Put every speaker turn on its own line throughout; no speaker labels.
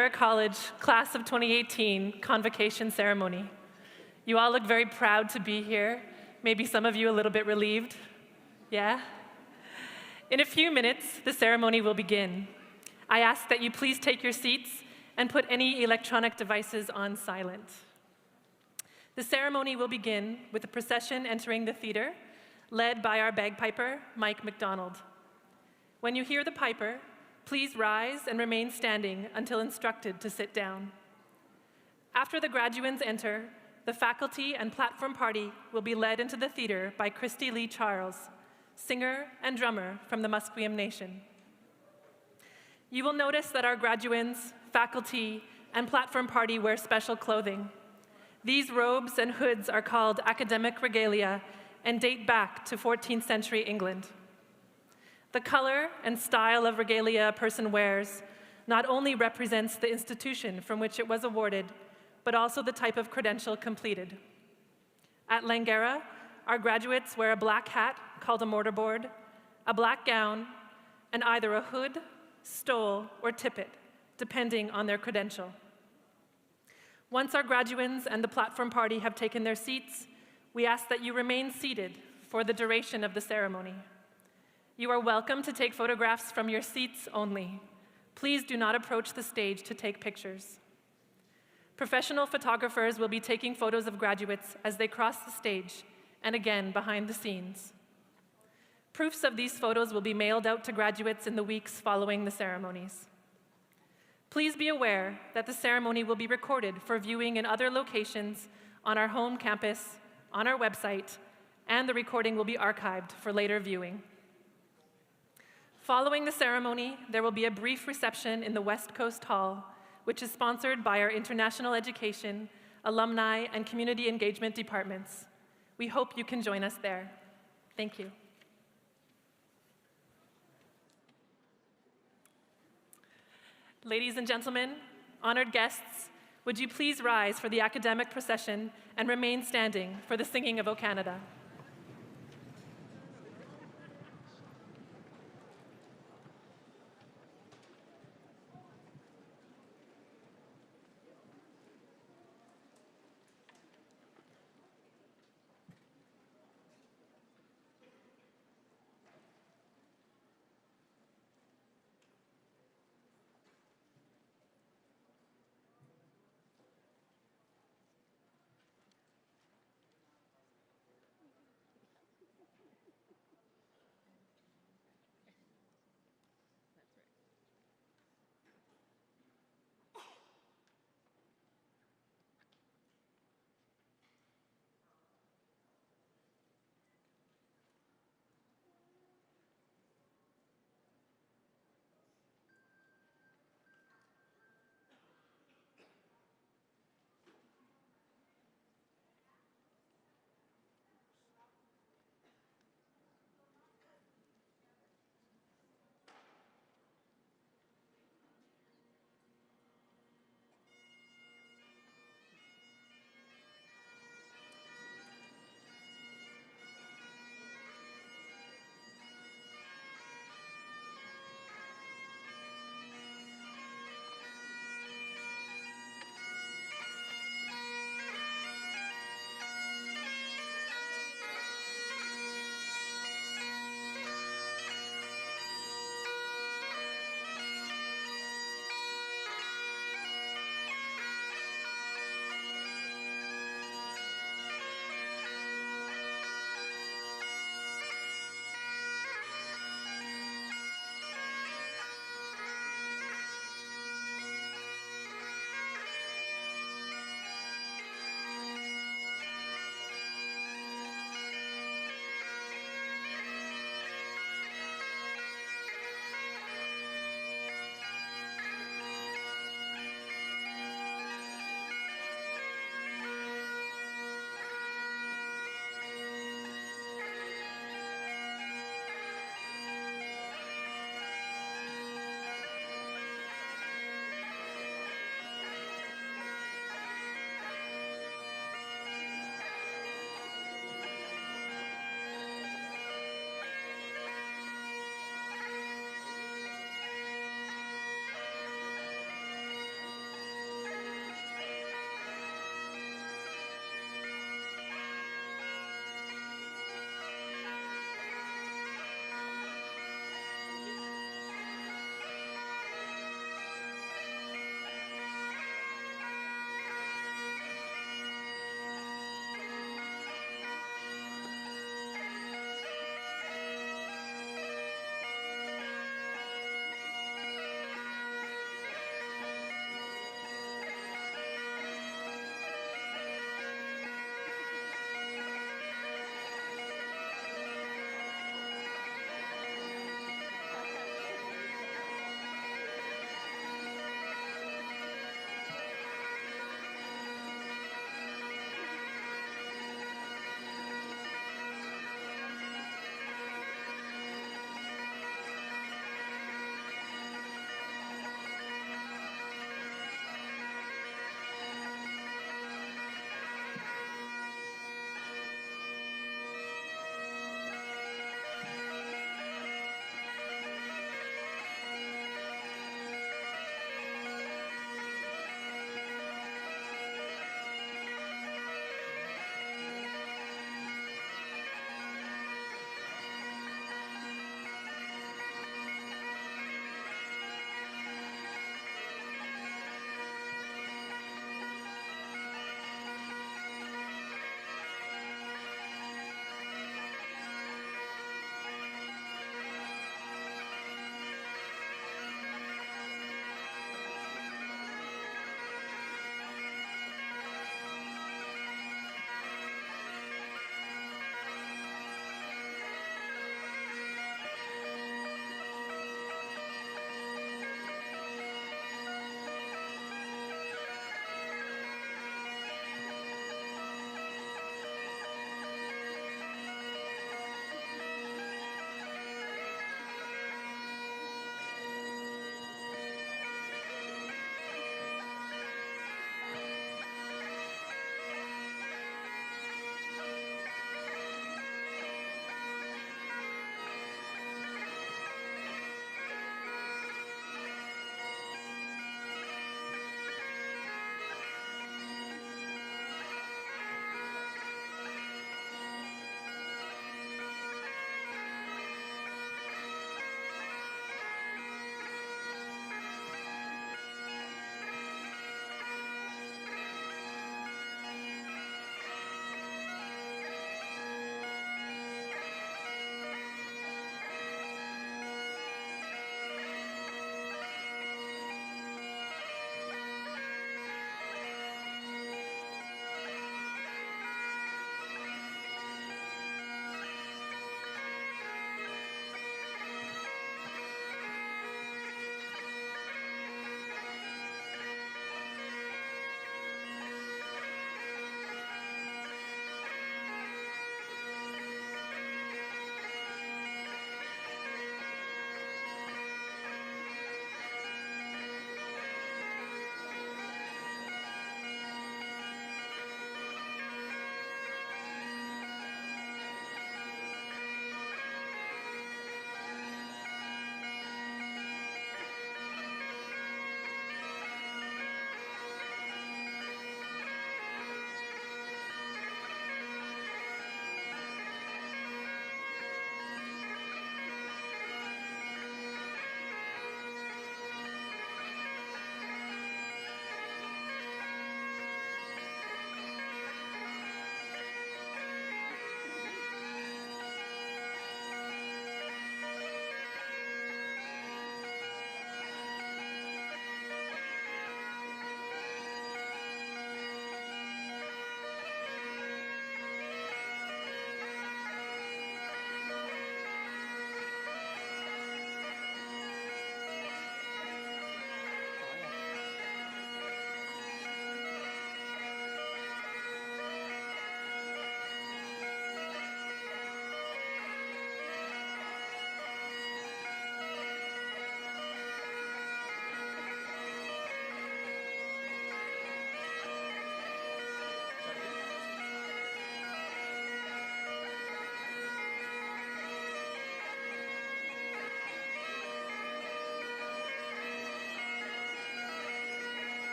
College Class of 2018 Convocation ceremony. You all look very proud to be here. Maybe some of you a little bit relieved. Yeah? In a few minutes, the ceremony will begin. I ask that you please take your seats and put any electronic devices on silent. The ceremony will begin with a procession entering the theater, led by our bagpiper, Mike McDonald. When you hear the piper, please rise and remain standing until instructed to sit down. After the graduands enter, the faculty and platform party will be led into the theater by Christy Lee Charles, singer and drummer from the Musqueam Nation. You will notice that our graduands, faculty, and platform party wear special clothing. These robes and hoods are called academic regalia and date back to 14th century England. The color and style of regalia a person wears not only represents the institution from which it was awarded, but also the type of credential completed. At Langara, our graduates wear a black hat called a mortarboard, a black gown, and either a hood, stole, or tippet, depending on their credential. Once our graduands and the platform party have taken their seats, we ask that you remain seated for the duration of the ceremony. You are welcome to take photographs from your seats only. Please do not approach the stage to take pictures. Professional photographers will be taking photos of graduates as they cross the stage and again behind the scenes. Proofs of these photos will be mailed out to graduates in the weeks following the ceremonies. Please be aware that the ceremony will be recorded for viewing in other locations on our home campus, on our website, and the recording will be archived for later viewing. Following the ceremony, there will be a brief reception in the West Coast Hall, which is sponsored by our International Education, Alumni, and Community Engagement departments. We hope you can join us there. Thank you. Ladies and gentlemen, honored guests, would you please rise for the academic procession and remain standing for the singing of O Canada.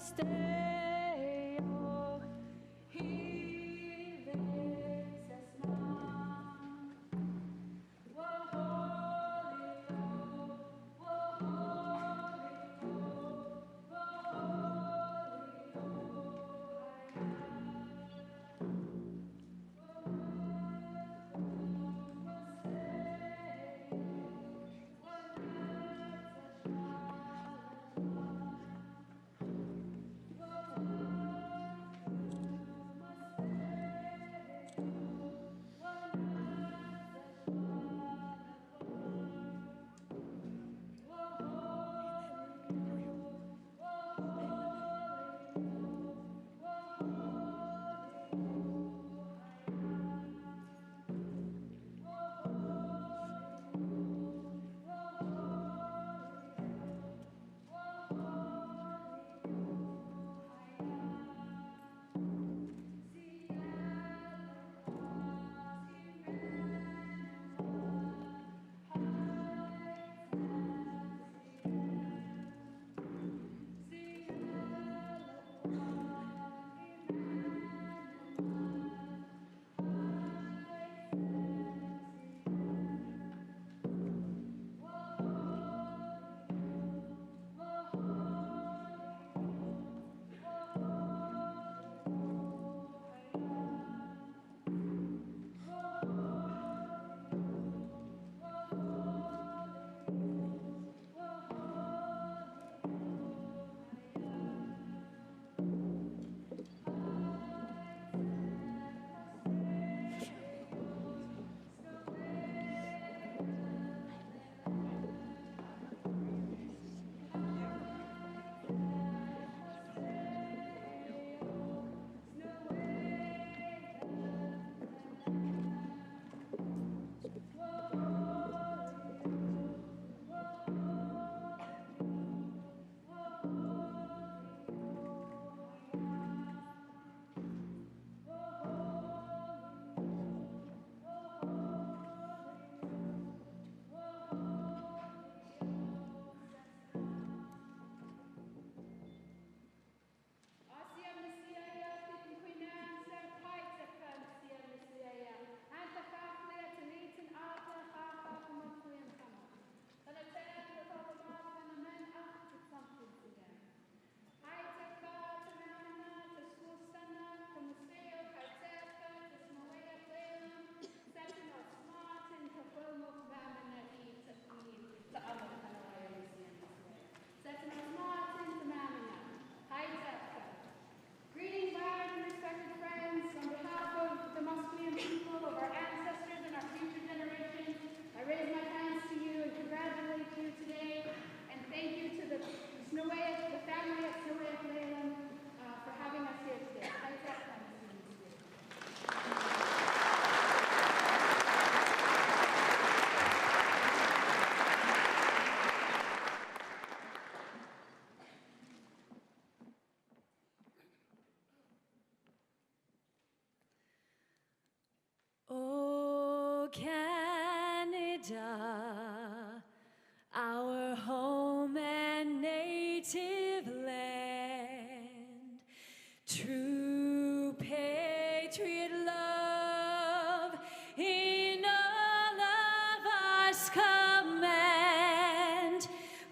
stay. Oh, He lives as long. Whoa, holy, oh, whoa, holy, oh, whoa, holy, oh, I am. Greetings, large and respected friends. On behalf of the Musqueam people, of our ancestors and our future generations, I raise my hands to you and congratulate you today. And thank you to the family at Snowayak Leyland for having us here today.
Oh, Canada, our home and native land, true patriot love in all of us command.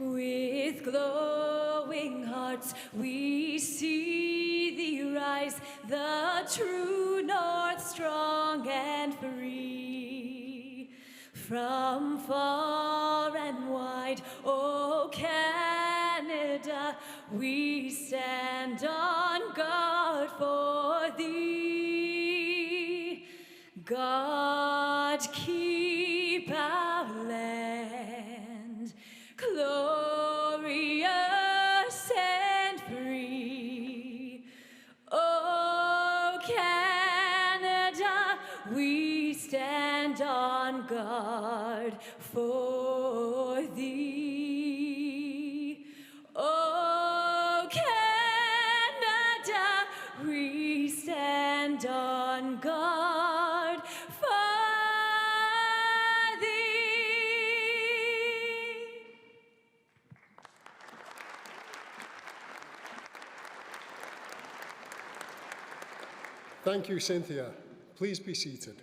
With glowing hearts we see thee rise, the true north, strong and free. From far and wide, oh Canada, we stand on guard for thee. God keep our land glorious and free. Oh Canada, we stand on guard for thee. Oh Canada, we stand on guard for thee.
Thank you, Cynthia. Please be seated.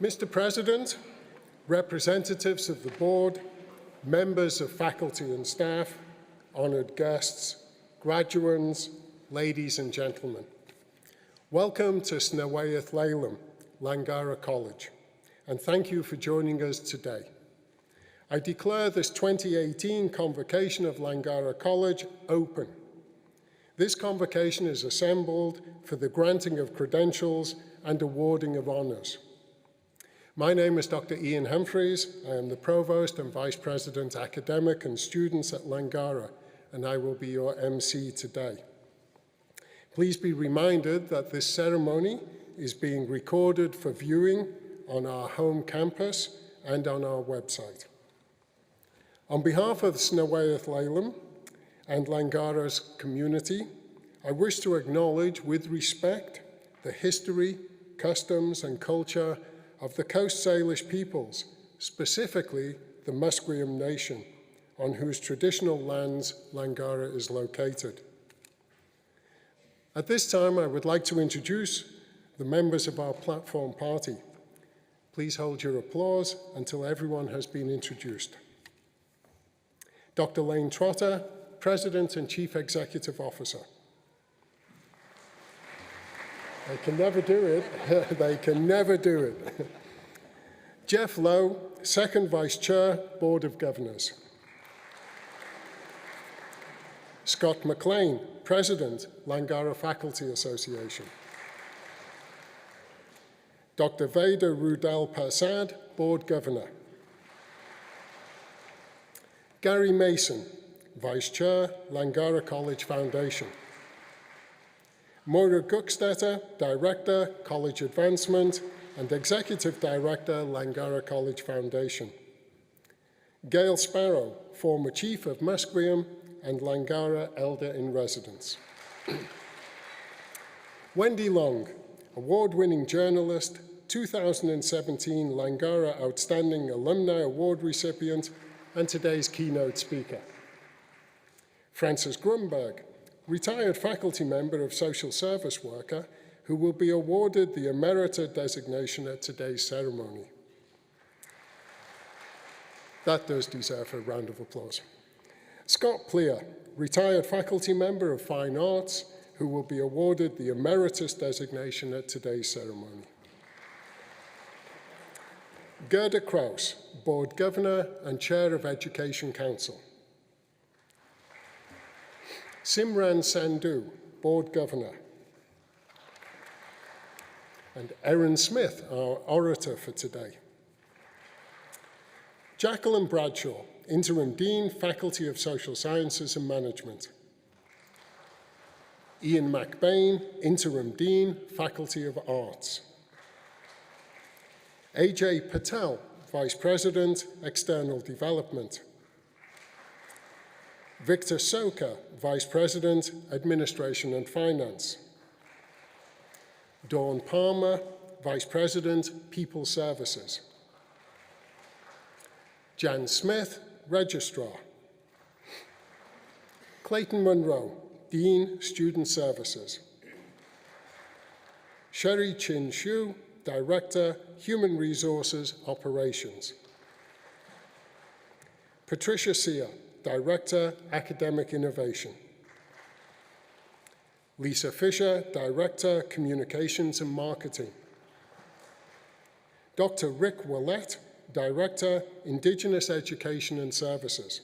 Mr. President, representatives of the board, members of faculty and staff, honoured guests, graduands, ladies and gentlemen. Welcome to Snewaith Laylam, Langara College, and thank you for joining us today. I declare this 2018 Convocation of Langara College open. This convocation is assembled for the granting of credentials and awarding of honours. My name is Dr. Ian Humphreys. I am the Provost and Vice President Academic and Students at Langara, and I will be your MC today. Please be reminded that this ceremony is being recorded for viewing on our home campus and on our website. On behalf of Snewaith Laylam and Langara's community, I wish to acknowledge with respect the history, customs, and culture of the Coast Salish peoples, specifically the Musqueam Nation, on whose traditional lands Langara is located. At this time, I would like to introduce the members of our platform party. Please hold your applause until everyone has been introduced. Dr. Lane Trotter, President and Chief Executive Officer. They can never do it. They can never do it. Jeff Lowe, Second Vice Chair, Board of Governors. Scott McLean, President, Langara Faculty Association. Dr. Veda Rudal Persad, Board Governor. Gary Mason, Vice Chair, Langara College Foundation. Moira Guckstetter, Director, College Advancement, and Executive Director, Langara College Foundation. Gail Sparrow, former Chief of Musqueam and Langara Elder in Residence. Wendy Long, award-winning journalist, 2017 Langara Outstanding Alumni Award recipient, and today's keynote speaker. Frances Grunberg, retired faculty member of social service worker, who will be awarded the Emerita designation at today's ceremony. That does deserve a round of applause. Scott Pleer, retired faculty member of Fine Arts, who will be awarded the Emeritus designation at today's ceremony. Gerda Kraus, Board Governor and Chair of Education Council. Simran Sandhu, Board Governor. And Erin Smith, our orator for today. Jacqueline Bradshaw, Interim Dean, Faculty of Social Sciences and Management. Ian McBain, Interim Dean, Faculty of Arts. AJ Patel, Vice President, External Development. Victor Soka, Vice President, Administration and Finance. Dawn Palmer, Vice President, People Services. Jan Smith, Registrar. Clayton Monroe, Dean, Student Services. Sherry Chin Shu, Director, Human Resources Operations. Patricia Sear, Director, Academic Innovation. Lisa Fisher, Director, Communications and Marketing. Dr. Rick Willett, Director, Indigenous Education and Services.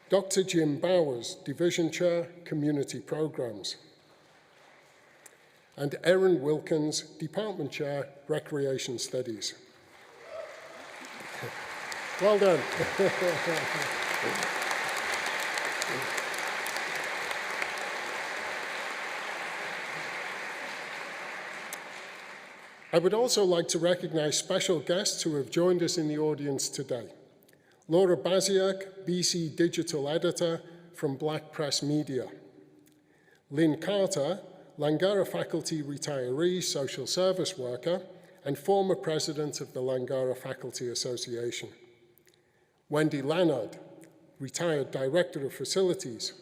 Dr. Jim Bowers, Division Chair, Community Programs. And Erin Wilkins, Department Chair, Recreation Studies. Well done. I would also like to recognize special guests who have joined us in the audience today. Laura Baziak, BC Digital Editor from Black Press Media. Lynn Carter, Langara faculty retiree social service worker and former president of the Langara Faculty Association. Wendy Lannard, retired director of facilities.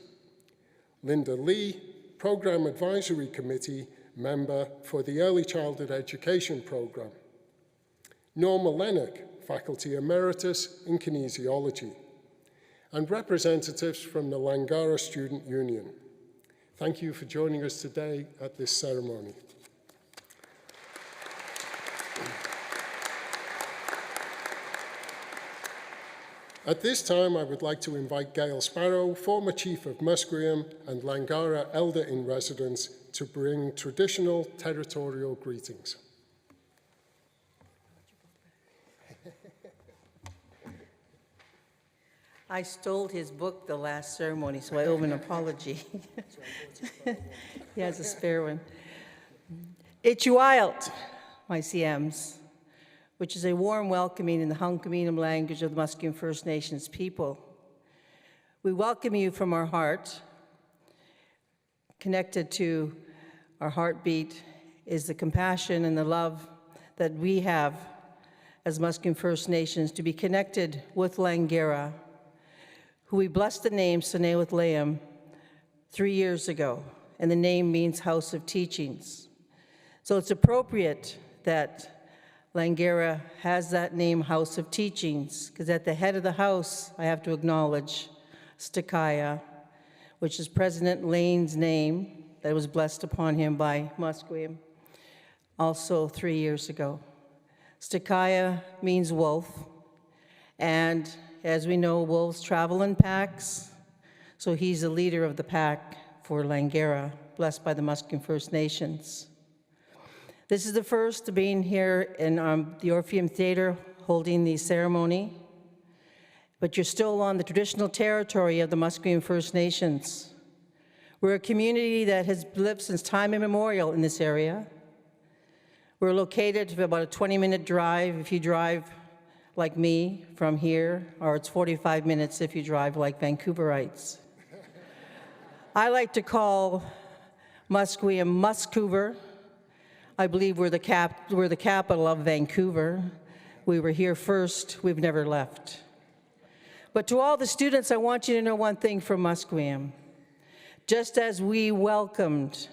Linda Lee, program advisory committee member for the Early Childhood Education program. Norma Lennox, faculty emeritus in kinesiology. And representatives from the Langara Student Union. Thank you for joining us today at this ceremony. At this time, I would like to invite Gail Sparrow, former Chief of Musqueam and Langara Elder-in-Residence, to bring traditional territorial greetings.
I stole his book the last ceremony, so I owe him an apology. He has a spare one. Ichuailt, my CMs, which is a warm welcoming in the Hunkaminam language of the Musqueam First Nations people. We welcome you from our heart. Connected to our heartbeat is the compassion and the love that we have as Musqueam First Nations to be connected with Langara, who we blessed the name Senewith Leam 3 years ago, and the name means House of Teachings. So it's appropriate that Langara has that name, House of Teachings, because at the head of the house, I have to acknowledge Stakaya, which is President Lane's name that was blessed upon him by Musqueam, also 3 years ago. Stakaya means wolf, and as we know, wolves travel in packs, so he's the leader of the pack for Langara, blessed by the Musqueam First Nations. This is the first being here in the Orpheum Theatre holding the ceremony, but you're still on the traditional territory of the Musqueam First Nations. We're a community that has lived since time immemorial in this area. We're located about a 20-minute drive if you drive like me from here, or it's 45 minutes if you drive like Vancouverites. I like to call Musqueam Muscouver. I believe we're the capital of Vancouver. We were here first, we've never left. But to all the students, I want you to know one thing from Musqueam. Just as we welcomed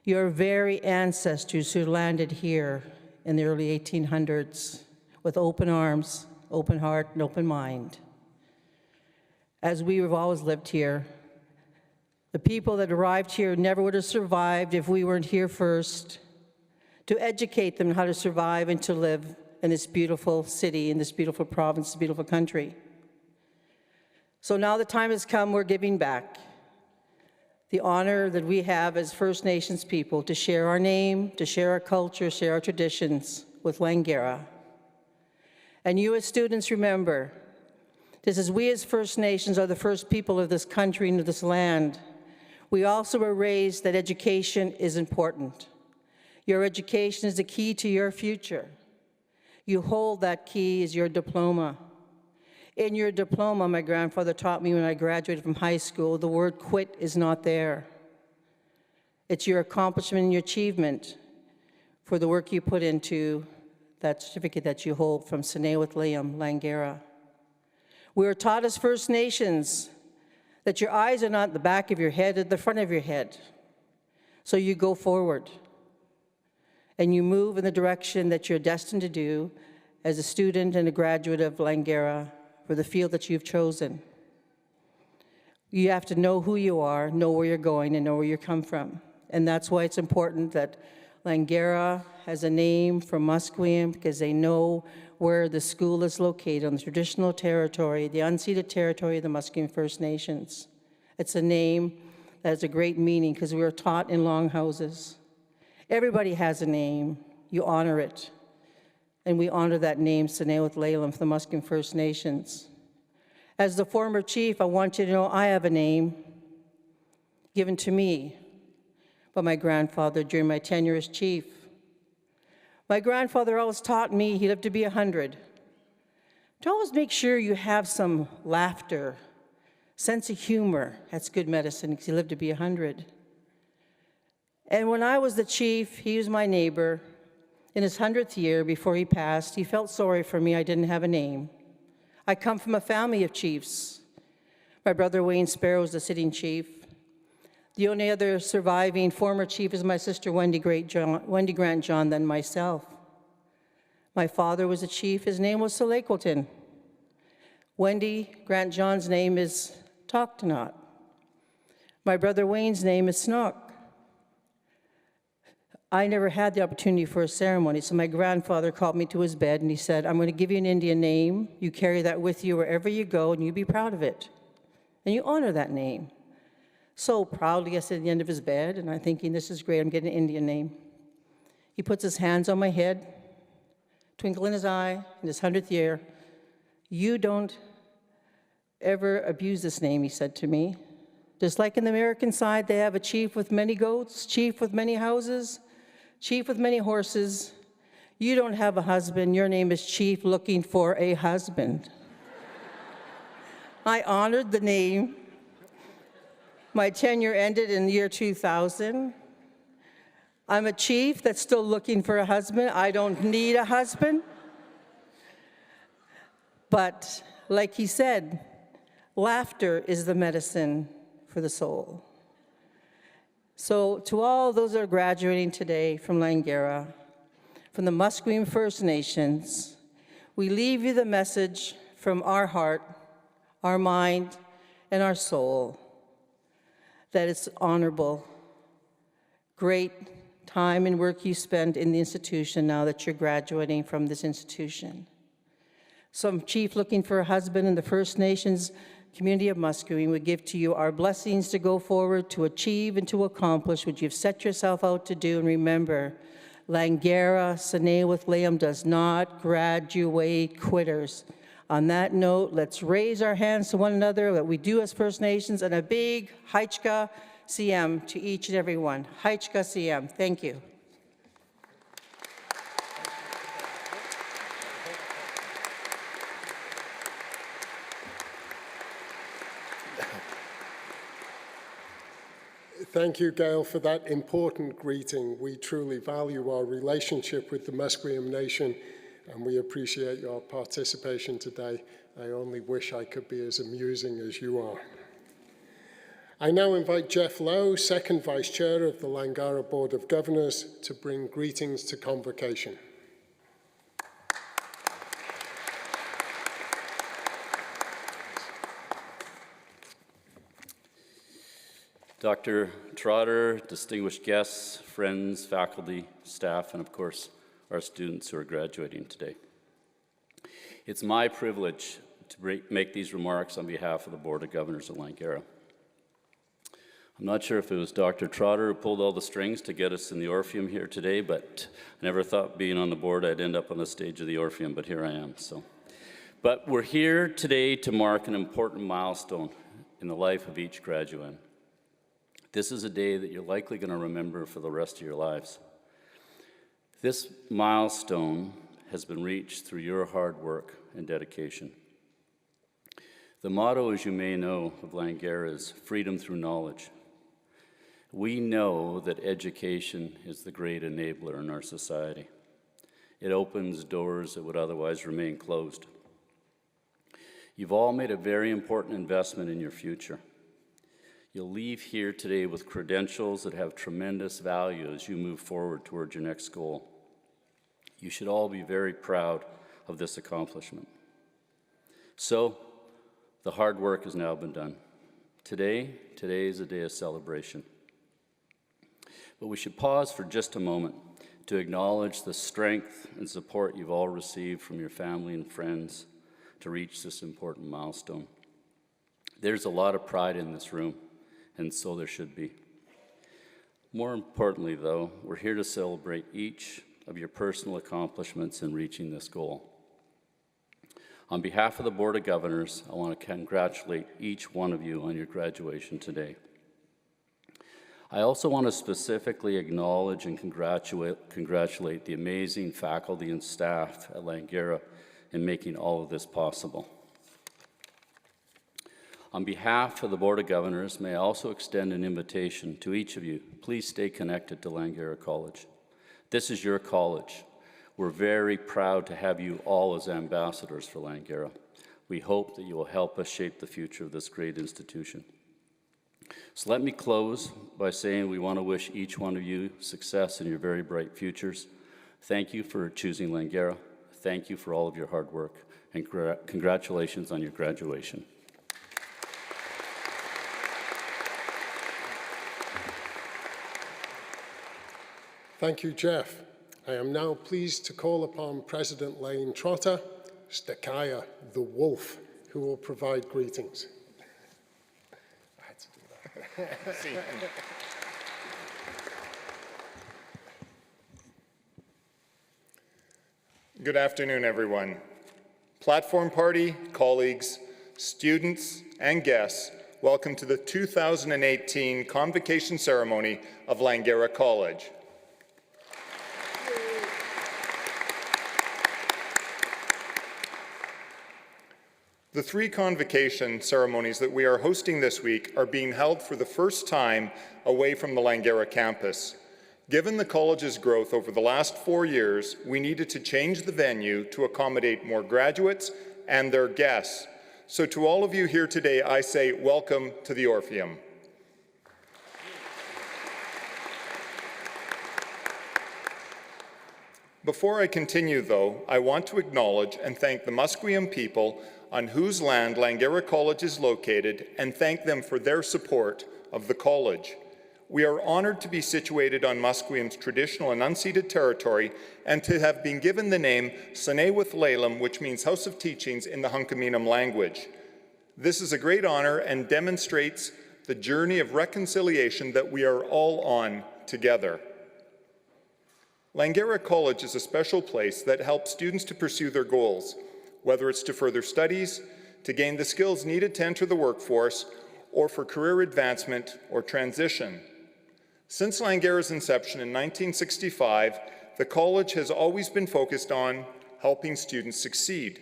your very ancestors who landed here in the early 1800s with open arms, open heart, and open mind, as we have always lived here, the people that arrived here never would have survived if we weren't here first, to educate them how to survive and to live in this beautiful city, in this beautiful province, this beautiful country. So now the time has come, we're giving back the honor that we have as First Nations people to share our name, to share our culture, share our traditions with Langara. And you as students remember, just as we as First Nations are the first people of this country and of this land, we also were raised that education is important. Your education is the key to your future. You hold that key as your diploma. In your diploma, my grandfather taught me when I graduated from high school, the word quit is not there. It's your accomplishment and your achievement for the work you put into that certificate that you hold from Senewith Leam, Langara. We are taught as First Nations that your eyes are not at the back of your head, at the front of your head. So you go forward and you move in the direction that you're destined to do as a student and a graduate of Langara for the field that you've chosen. You have to know who you are, know where you're going, and know where you come from. And that's why it's important that Langara has a name from Musqueam, because they know where the school is located on the traditional territory, the unceded territory of the Musqueam First Nations. It's a name that has a great meaning because we were taught in longhouses. Everybody has a name. You honor it. And we honor that name, Senewith Leim, for the Musqueam First Nations. As the former chief, I want you to know I have a name given to me by my grandfather during my tenure as chief. My grandfather always taught me, he lived to be 100, to always make sure you have some laughter, sense of humor. That's good medicine because he lived to be 100. And when I was the chief, he was my neighbor. In his 100th year, before he passed, he felt sorry for me. I didn't have a name. I come from a family of chiefs. My brother Wayne Sparrow is the sitting chief. The only other surviving former chief is my sister Wendy Grant John, then myself. My father was a chief. His name was Selequelton. Wendy Grant John's name is Toktanot. My brother Wayne's name is Snook. I never had the opportunity for a ceremony, so my grandfather called me to his bed and he said, I'm going to give you an Indian name. You carry that with you wherever you go and you be proud of it. And you honor that name. So proudly I sit at the end of his bed and I'm thinking, this is great, I'm getting an Indian name. He puts his hands on my head, twinkle in his eye, in his 100th year. You don't ever abuse this name, he said to me. Just like in the American side, they have a chief with many goats, chief with many houses, chief with many horses. You don't have a husband. Your name is Chief looking for a husband. I honored the name. My tenure ended in the year 2000. I'm a chief that's still looking for a husband. I don't need a husband. But like he said, laughter is the medicine for the soul. So to all those that are graduating today from Langara, from the Musqueam First Nations, we leave you the message from our heart, our mind, and our soul, that it's honorable. Great time and work you spend in the institution now that you're graduating from this institution. Some chief looking for a husband in the First Nations community of Musqueam would give to you our blessings to go forward, to achieve and to accomplish what you've set yourself out to do. And remember, Langara, Sine with Liam does not graduate quitters. On that note, let's raise our hands to one another that we do as First Nations, and a big Haichka CM to each and every one. Haichka CM, thank you.
Thank you, Gail, for that important greeting. We truly value our relationship with the Musqueam Nation, and we appreciate your participation today. I only wish I could be as amusing as you are. I now invite Jeff Lowe, second Vice Chair of the Langara Board of Governors, to bring greetings to Convocation.
Dr. Trotter, distinguished guests, friends, faculty, staff, and of course, our students who are graduating today. It's my privilege to make these remarks on behalf of the Board of Governors of Langara. I'm not sure if it was Dr. Trotter who pulled all the strings to get us in the Orpheum here today, but I never thought being on the board I'd end up on the stage of the Orpheum, but here I am. But we're here today to mark an important milestone in the life of each graduate. This is a day that you're likely going to remember for the rest of your lives. This milestone has been reached through your hard work and dedication. The motto, as you may know, of Langara is freedom through knowledge. We know that education is the great enabler in our society. It opens doors that would otherwise remain closed. You've all made a very important investment in your future. You'll leave here today with credentials that have tremendous value as you move forward towards your next goal. You should all be very proud of this accomplishment. So, the hard work has now been done. Today is a day of celebration. But we should pause for just a moment to acknowledge the strength and support you've all received from your family and friends to reach this important milestone. There's a lot of pride in this room, and so there should be. More importantly, though, we're here to celebrate each of your personal accomplishments in reaching this goal. On behalf of the Board of Governors, I want to congratulate each one of you on your graduation today. I also want to specifically acknowledge and congratulate the amazing faculty and staff at Langara in making all of this possible. On behalf of the Board of Governors, may I also extend an invitation to each of you. Please stay connected to Langara College. This is your college. We're very proud to have you all as ambassadors for Langara. We hope that you will help us shape the future of this great institution. So let me close by saying we want to wish each one of you success in your very bright futures. Thank you for choosing Langara. Thank you for all of your hard work, and congratulations on your graduation.
Thank you, Jeff. I am now pleased to call upon President Lane Trotter, Stakaya, the wolf, who will provide greetings. I had to do that.
Good afternoon, everyone. Platform Party, colleagues, students, and guests, welcome to the 2018 Convocation ceremony of Langara College. The 3 convocation ceremonies that we are hosting this week are being held for the first time away from the Langara campus. Given the college's growth over the last 4 years, we needed to change the venue to accommodate more graduates and their guests. So to all of you here today, I say welcome to the Orpheum. Before I continue, though, I want to acknowledge and thank the Musqueam people on whose land Langara College is located, and thank them for their support of the college. We are honored to be situated on Musqueam's traditional and unceded territory, and to have been given the name Sanewith Laylam, which means House of Teachings in the Hunkaminam language. This is a great honor and demonstrates the journey of reconciliation that we are all on together. Langara College is a special place that helps students to pursue their goals, whether it's to further studies, to gain the skills needed to enter the workforce, or for career advancement or transition. Since Langara's inception in 1965, the college has always been focused on helping students succeed.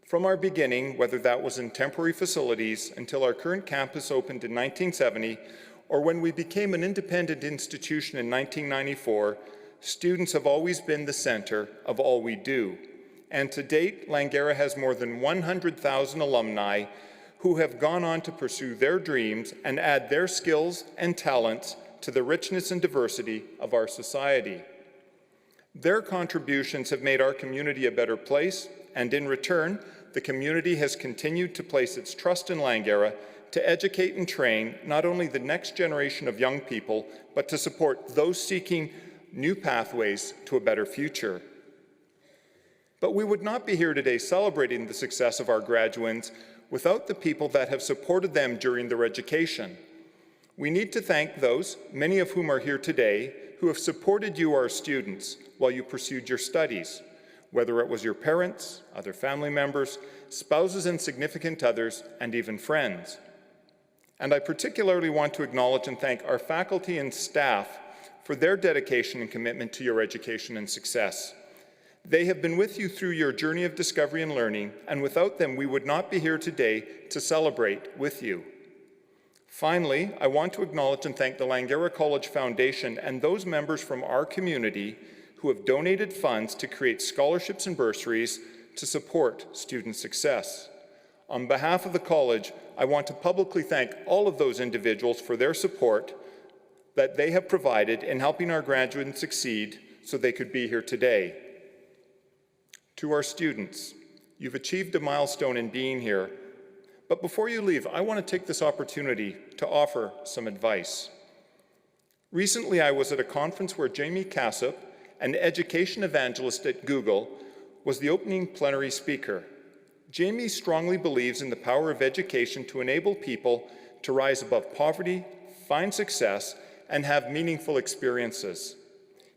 From our beginning, whether that was in temporary facilities until our current campus opened in 1970, or when we became an independent institution in 1994, students have always been the center of all we do. And to date, Langara has more than 100,000 alumni who have gone on to pursue their dreams and add their skills and talents to the richness and diversity of our society. Their contributions have made our community a better place, and in return, the community has continued to place its trust in Langara to educate and train not only the next generation of young people, but to support those seeking new pathways to a better future. But we would not be here today celebrating the success of our graduates without the people that have supported them during their education. We need to thank those, many of whom are here today, who have supported you, our students, while you pursued your studies, whether it was your parents, other family members, spouses and significant others, and even friends. And I particularly want to acknowledge and thank our faculty and staff for their dedication and commitment to your education and success. They have been with you through your journey of discovery and learning, and without them, we would not be here today to celebrate with you. Finally, I want to acknowledge and thank the Langara College Foundation and those members from our community who have donated funds to create scholarships and bursaries to support student success. On behalf of the college, I want to publicly thank all of those individuals for their support that they have provided in helping our graduates succeed so they could be here today. To our students, you've achieved a milestone in being here, but before you leave, I want to take this opportunity to offer some advice. Recently, I was at a conference where Jamie Cassup, an education evangelist at Google, was the opening plenary speaker. Jamie strongly believes in the power of education to enable people to rise above poverty, find success, and have meaningful experiences.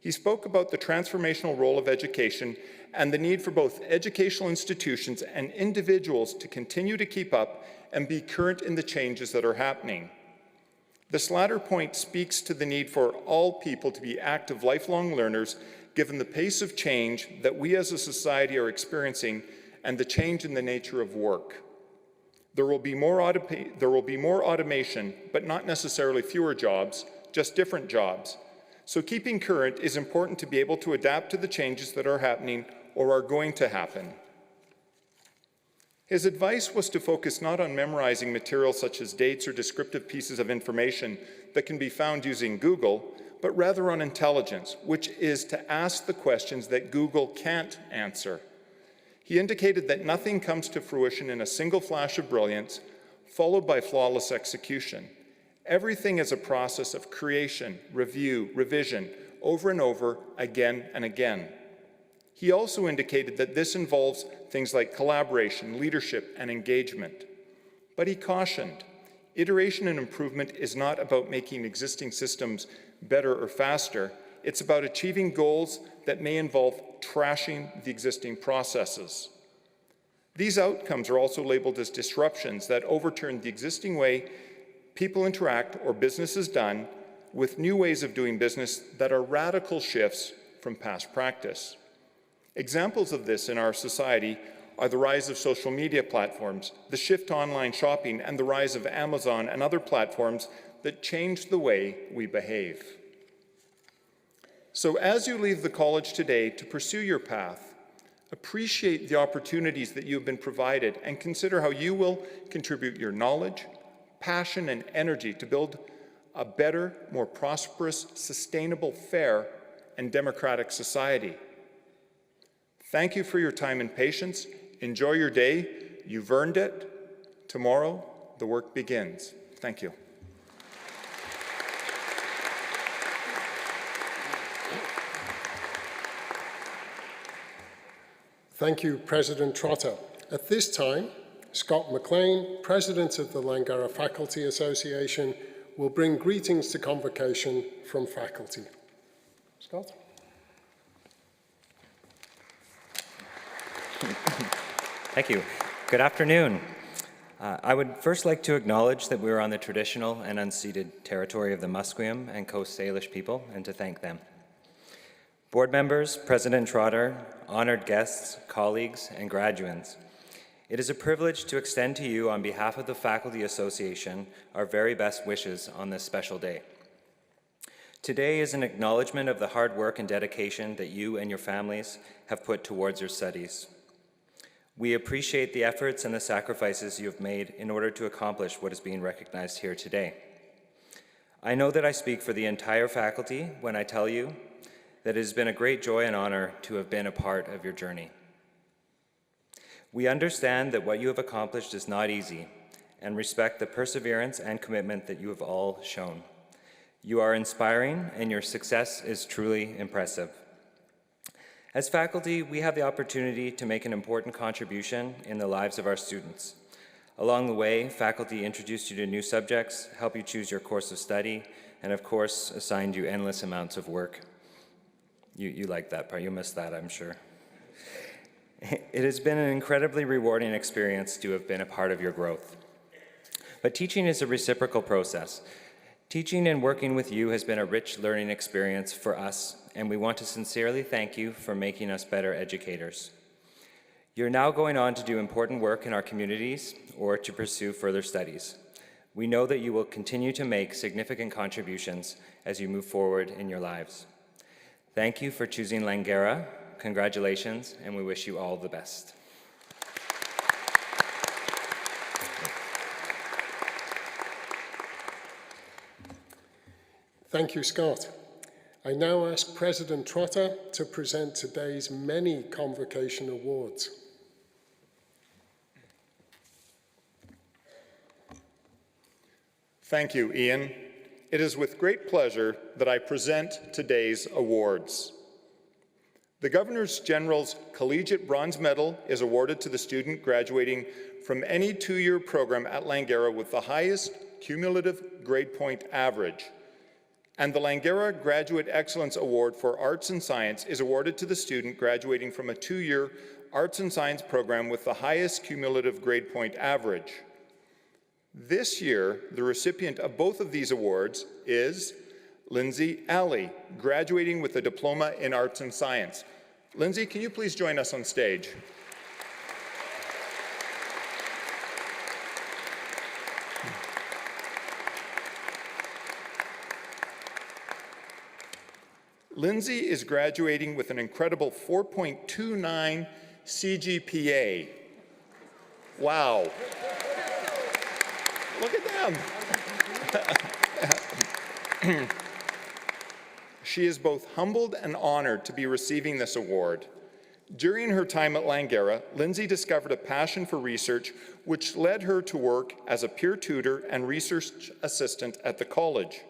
He spoke about the transformational role of education and the need for both educational institutions and individuals to continue to keep up and be current in the changes that are happening. This latter point speaks to the need for all people to be active lifelong learners, given the pace of change that we as a society are experiencing and the change in the nature of work. There will be more automation, but not necessarily fewer jobs, just different jobs. So keeping current is important to be able to adapt to the changes that are happening or are going to happen. His advice was to focus not on memorizing material such as dates or descriptive pieces of information that can be found using Google, but rather on intelligence, which is to ask the questions that Google can't answer. He indicated that nothing comes to fruition in a single flash of brilliance, followed by flawless execution. Everything is a process of creation, review, revision, over and over, again and again. He also indicated that this involves things like collaboration, leadership, and engagement. But he cautioned, iteration and improvement is not about making existing systems better or faster. It's about achieving goals that may involve trashing the existing processes. These outcomes are also labeled as disruptions that overturn the existing way people interact or business is done with new ways of doing business that are radical shifts from past practice. Examples of this in our society are the rise of social media platforms, the shift to online shopping, and the rise of Amazon and other platforms that change the way we behave. So as you leave the college today to pursue your path, appreciate the opportunities that you have been provided and consider how you will contribute your knowledge, passion, and energy to build a better, more prosperous, sustainable, fair, and democratic society. Thank you for your time and patience. Enjoy your day. You've earned it. Tomorrow, the work begins. Thank you.
Thank you, President Trotter. At this time, Scott McLean, President of the Langara Faculty Association, will bring greetings to Convocation from faculty. Scott?
Thank you. Good afternoon. I would first like to acknowledge that we are on the traditional and unceded territory of the Musqueam and Coast Salish people, and to thank them. Board members, President Trotter, honored guests, colleagues, and graduates, it is a privilege to extend to you on behalf of the Faculty Association our very best wishes on this special day. Today is an acknowledgement of the hard work and dedication that you and your families have put towards your studies. We appreciate the efforts and the sacrifices you have made in order to accomplish what is being recognized here today. I know that I speak for the entire faculty when I tell you that it has been a great joy and honor to have been a part of your journey. We understand that what you have accomplished is not easy and respect the perseverance and commitment that you have all shown. You are inspiring and your success is truly impressive. As faculty, we have the opportunity to make an important contribution in the lives of our students. Along the way, faculty introduced you to new subjects, help you choose your course of study, and of course, assigned you endless amounts of work. You like that part, you missed that, I'm sure. It has been an incredibly rewarding experience to have been a part of your growth. But teaching is a reciprocal process. Teaching and working with you has been a rich learning experience for us, and we want to sincerely thank you for making us better educators. You're now going on to do important work in our communities or to pursue further studies. We know that you will continue to make significant contributions as you move forward in your lives. Thank you for choosing Langara. Congratulations, and we wish you all the best.
Thank you, Scott. I now ask President Trotter to present today's many Convocation awards.
Thank you, Ian. It is with great pleasure that I present today's awards. The Governor General's Collegiate Bronze Medal is awarded to the student graduating from any two-year program at Langara with the highest cumulative grade point average. And the Langara Graduate Excellence Award for Arts and Science is awarded to the student graduating from a two-year Arts and Science program with the highest cumulative grade point average. This year, the recipient of both of these awards is Lindsay Alley, graduating with a diploma in Arts and Science. Lindsay, can you please join us on stage? Lindsay is graduating with an incredible 4.29 CGPA. Wow. Look at them. She is both humbled and honored to be receiving this award. During her time at Langara, Lindsay discovered a passion for research, which led her to work as a peer tutor and research assistant at the college.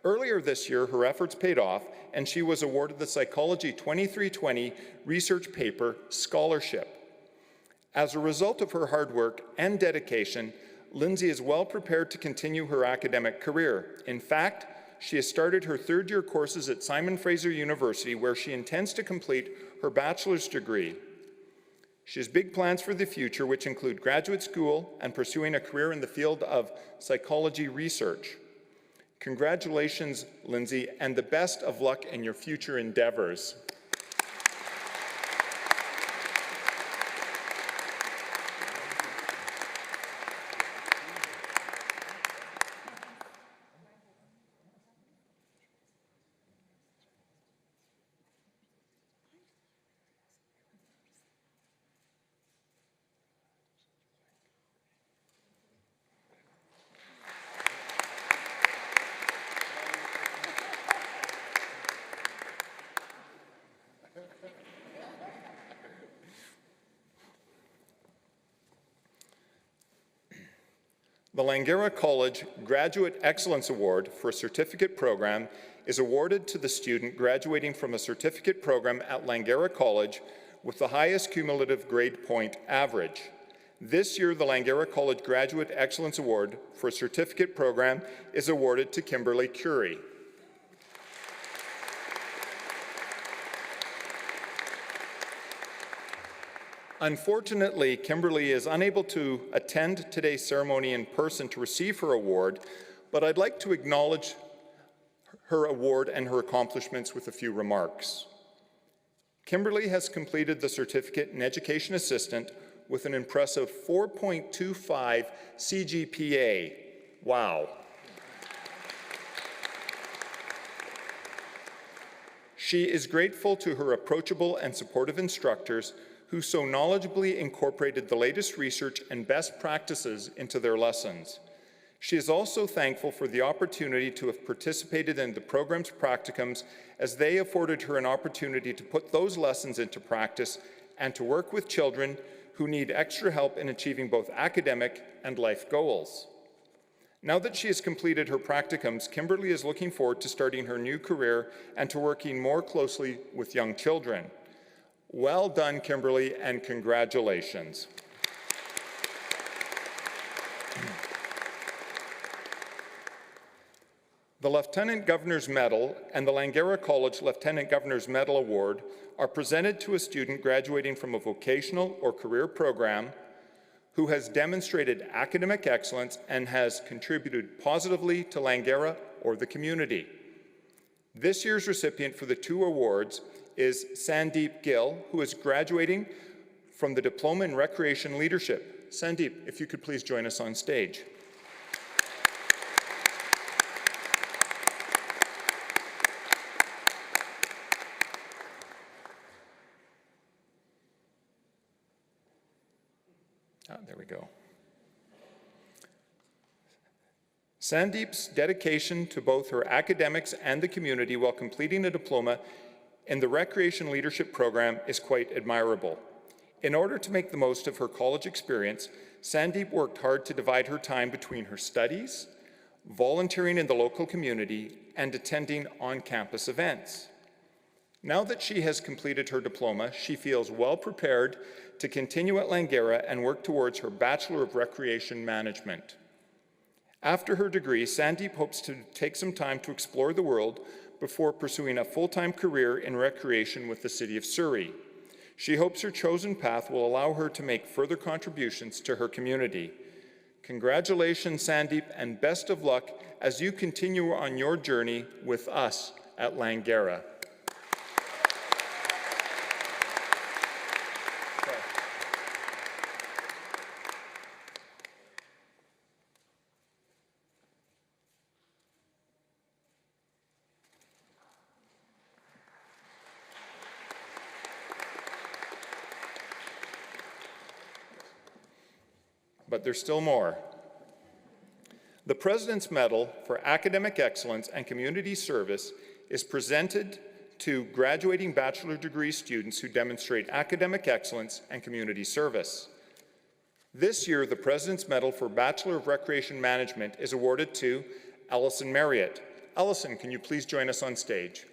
Earlier this year, her efforts paid off, and she was awarded the Psychology 2320 Research Paper Scholarship. As a result of her hard work and dedication, Lindsay is well prepared to continue her academic career. In fact, she has started her third-year courses at Simon Fraser University, where she intends to complete her bachelor's degree. She has big plans for the future, which include graduate school and pursuing a career in the field of psychology research. Congratulations, Lindsay, and the best of luck in your future endeavors. The Langara College Graduate Excellence Award for a certificate program is awarded to the student graduating from a certificate program at Langara College with the highest cumulative grade point average. This year, the Langara College Graduate Excellence Award for a certificate program is awarded to Kimberly Curie. Unfortunately, Kimberly is unable to attend today's ceremony in person to receive her award, but I'd like to acknowledge her award and her accomplishments with a few remarks. Kimberly has completed the certificate in Education Assistant with an impressive 4.25 CGPA. Wow. She is grateful to her approachable and supportive instructors who so knowledgeably incorporated the latest research and best practices into their lessons. She is also thankful for the opportunity to have participated in the program's practicums, as they afforded her an opportunity to put those lessons into practice and to work with children who need extra help in achieving both academic and life goals. Now that she has completed her practicums, Kimberly is looking forward to starting her new career and to working more closely with young children. Well done, Kimberly, and congratulations. The Lieutenant Governor's Medal and the Langara College Lieutenant Governor's Medal Award are presented to a student graduating from a vocational or career program who has demonstrated academic excellence and has contributed positively to Langara or the community. This year's recipient for the two awards is Sandeep Gill, who is graduating from the Diploma in Recreation Leadership. Sandeep, if you could please join us on stage. There we go. Sandeep's dedication to both her academics and the community while completing a diploma in the Recreation Leadership Program is quite admirable. In order to make the most of her college experience, Sandeep worked hard to divide her time between her studies, volunteering in the local community, and attending on-campus events. Now that she has completed her diploma, she feels well prepared to continue at Langara and work towards her Bachelor of Recreation Management. After her degree, Sandeep hopes to take some time to explore the world before pursuing a full-time career in recreation with the City of Surrey. She hopes her chosen path will allow her to make further contributions to her community. Congratulations, Sandeep, and best of luck as you continue on your journey with us at Langara. but there's still more. The President's Medal for Academic Excellence and Community Service is presented to graduating bachelor degree students who demonstrate academic excellence and community service. This year, the President's Medal for Bachelor of Recreation Management is awarded to Allison Marriott. Allison, can you please join us on stage?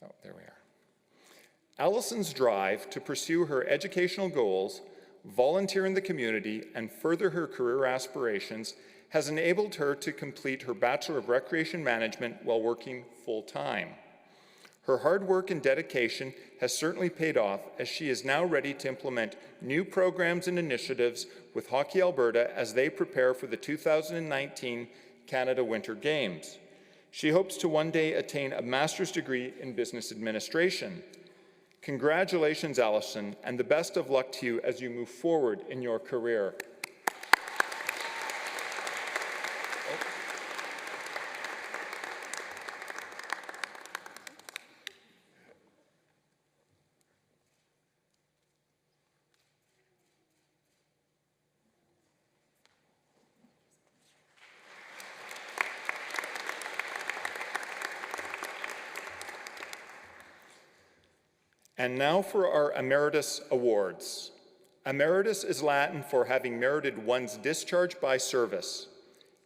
Oh, there we are. Allison's drive to pursue her educational goals, volunteer in the community, and further her career aspirations has enabled her to complete her Bachelor of Recreation Management while working full-time. Her hard work and dedication has certainly paid off, as she is now ready to implement new programs and initiatives with Hockey Alberta as they prepare for the 2019 Canada Winter Games. She hopes to one day attain a master's degree in business administration. Congratulations, Allison, and the best of luck to you as you move forward in your career. And now for our Emeritus Awards. Emeritus is Latin for having merited one's discharge by service.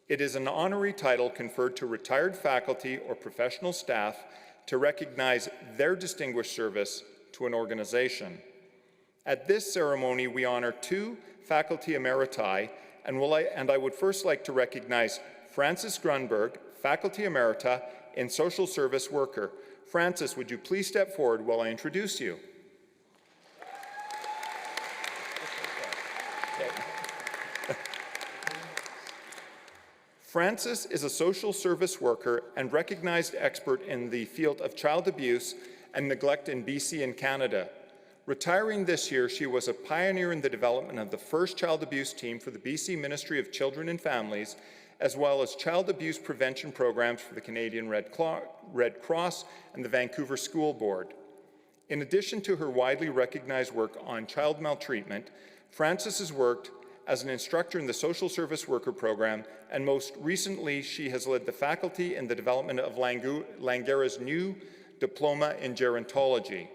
It is an honorary title conferred to retired faculty or professional staff to recognize their distinguished service to an organization. At this ceremony, we honor 2 faculty emeriti, and I would first like to recognize Frances Grunberg, faculty emerita in social service worker. Frances, would you please step forward while I introduce you? Frances is a social service worker and recognized expert in the field of child abuse and neglect in BC and Canada. Retiring this year, she was a pioneer in the development of the first child abuse team for the BC Ministry of Children and Families, as well as child abuse prevention programs for the Canadian Red Cross and the Vancouver School Board. In addition to her widely recognized work on child maltreatment, Frances has worked as an instructor in the social service worker program, and most recently, she has led the faculty in the development of Langara's new diploma in gerontology.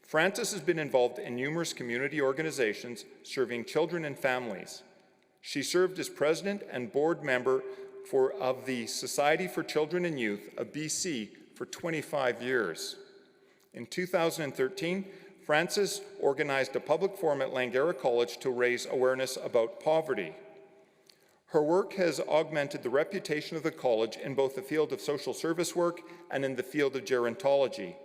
Frances has been involved in numerous community organizations serving children and families. She served as president and board member of the Society for Children and Youth of BC for 25 years. In 2013, Frances organized a public forum at Langara College to raise awareness about poverty. Her work has augmented the reputation of the college in both the field of social service work and in the field of gerontology.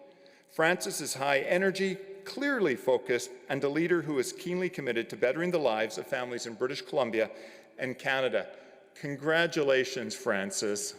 Frances is high energy, clearly focused, and a leader who is keenly committed to bettering the lives of families in British Columbia and Canada. Congratulations, Frances.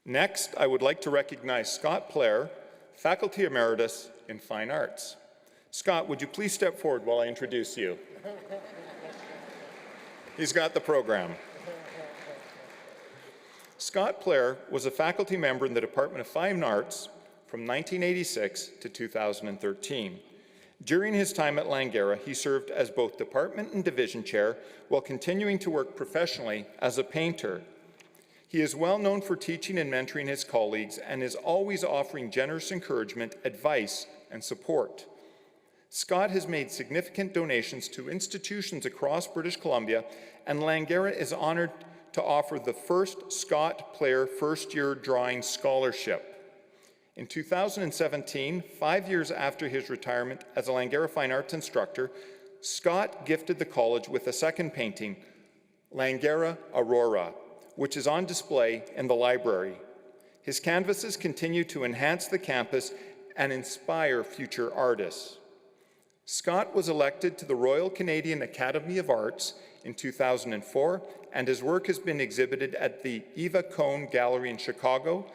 Next, I would like to recognize Scott Plair, Faculty Emeritus in Fine Arts. Scott, would you please step forward while I introduce you? He's got the program. Scott Plair was a faculty member in the Department of Fine Arts from 1986 to 2013. During his time at Langara, he served as both department and division chair while continuing to work professionally as a painter. He is well known for teaching and mentoring his colleagues and is always offering generous encouragement, advice, and support. Scott has made significant donations to institutions across British Columbia, and Langara is honored to offer the first Scott Plair First-Year Drawing Scholarship. In 2017, 5 years after his retirement as a Langara Fine Arts instructor, Scott gifted the college with a second painting, Langara Aurora, which is on display in the library. His canvases continue to enhance the campus and inspire future artists. Scott was elected to the Royal Canadian Academy of Arts in 2004, and his work has been exhibited at the Eva Cohn Gallery in Chicago,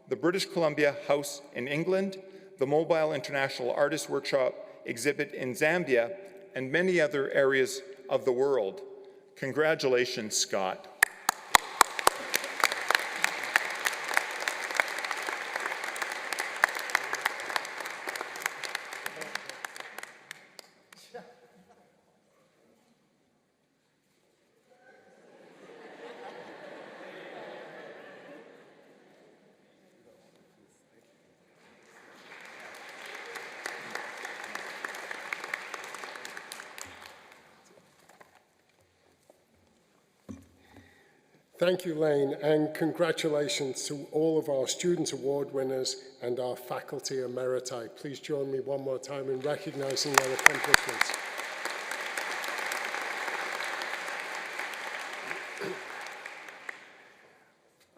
the British Columbia House in England, the Mobile International Artists Workshop exhibit in Zambia, and many other areas of the world. Congratulations, Scott.
Thank you, Lane, and congratulations to all of our Student Award winners and our faculty emeriti. Please join me one more time in recognizing their accomplishments.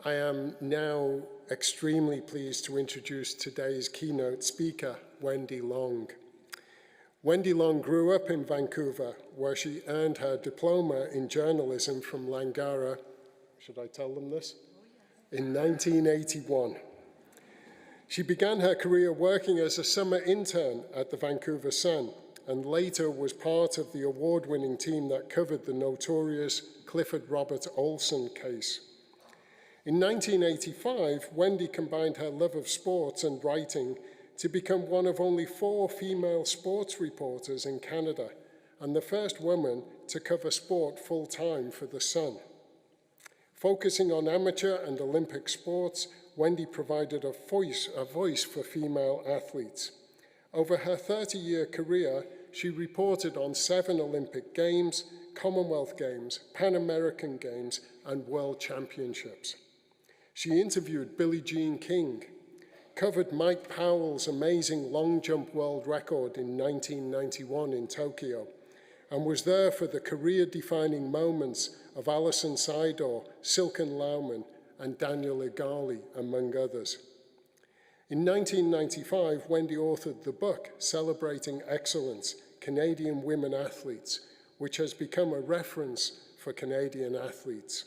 I am now extremely pleased to introduce today's keynote speaker, Wendy Long. Wendy Long grew up in Vancouver, where she earned her diploma in journalism from Langara. Should I tell them this? In 1981. She began her career working as a summer intern at the Vancouver Sun, and later was part of the award-winning team that covered the notorious Clifford Robert Olson case. In 1985, Wendy combined her love of sports and writing to become one of only 4 female sports reporters in Canada, and the first woman to cover sport full-time for the Sun. Focusing on amateur and Olympic sports, Wendy provided a voice for female athletes. Over her 30-year career, she reported on 7 Olympic Games, Commonwealth Games, Pan American Games, and World Championships. She interviewed Billie Jean King, covered Mike Powell's amazing long jump world record in 1991 in Tokyo, and was there for the career-defining moments of Alison Seidor, Silken Laumann, and Daniel Igali, among others. In 1995, Wendy authored the book Celebrating Excellence, Canadian Women Athletes, which has become a reference for Canadian athletes.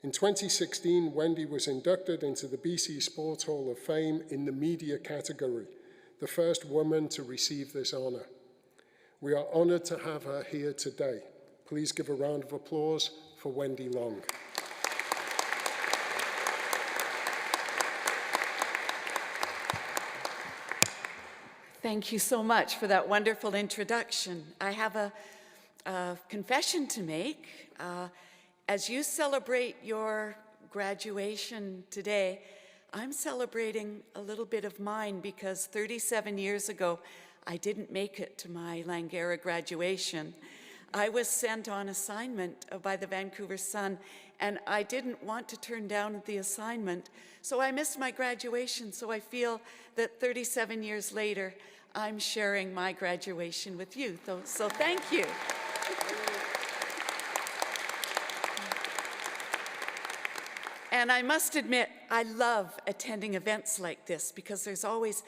In 2016, Wendy was inducted into the BC Sports Hall of Fame in the media category, the first woman to receive this honor. We are honored to have her here today. Please give a round of applause for Wendy Long.
Thank you so much for that wonderful introduction. I have a confession to make. As you celebrate your graduation today, I'm celebrating a little bit of mine because 37 years ago, I didn't make it to my Langara graduation. I was sent on assignment by the Vancouver Sun, and I didn't want to turn down the assignment, so I missed my graduation. So I feel that 37 years later, I'm sharing my graduation with you. So thank you. And I must admit, I love attending events like this because there's always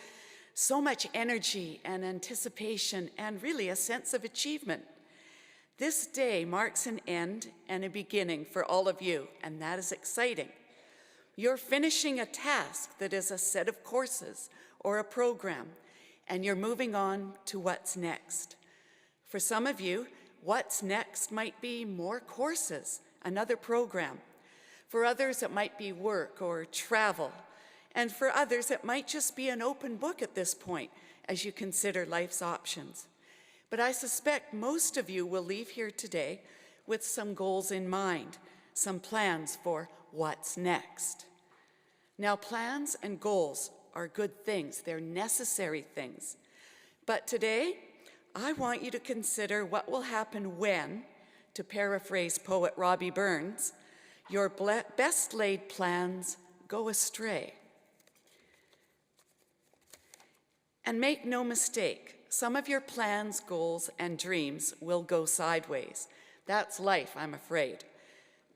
so much energy and anticipation and really a sense of achievement. This day marks an end and a beginning for all of you, and that is exciting. You're finishing a task that is a set of courses or a program, and you're moving on to what's next. For some of you, what's next might be more courses, another program. For others, it might be work or travel. And for others, it might just be an open book at this point as you consider life's options. But I suspect most of you will leave here today with some goals in mind, some plans for what's next. Now, plans and goals are good things. They're necessary things. But today, I want you to consider what will happen when, to paraphrase poet Robbie Burns, your best laid plans go astray. And make no mistake, some of your plans, goals, and dreams will go sideways. That's life, I'm afraid.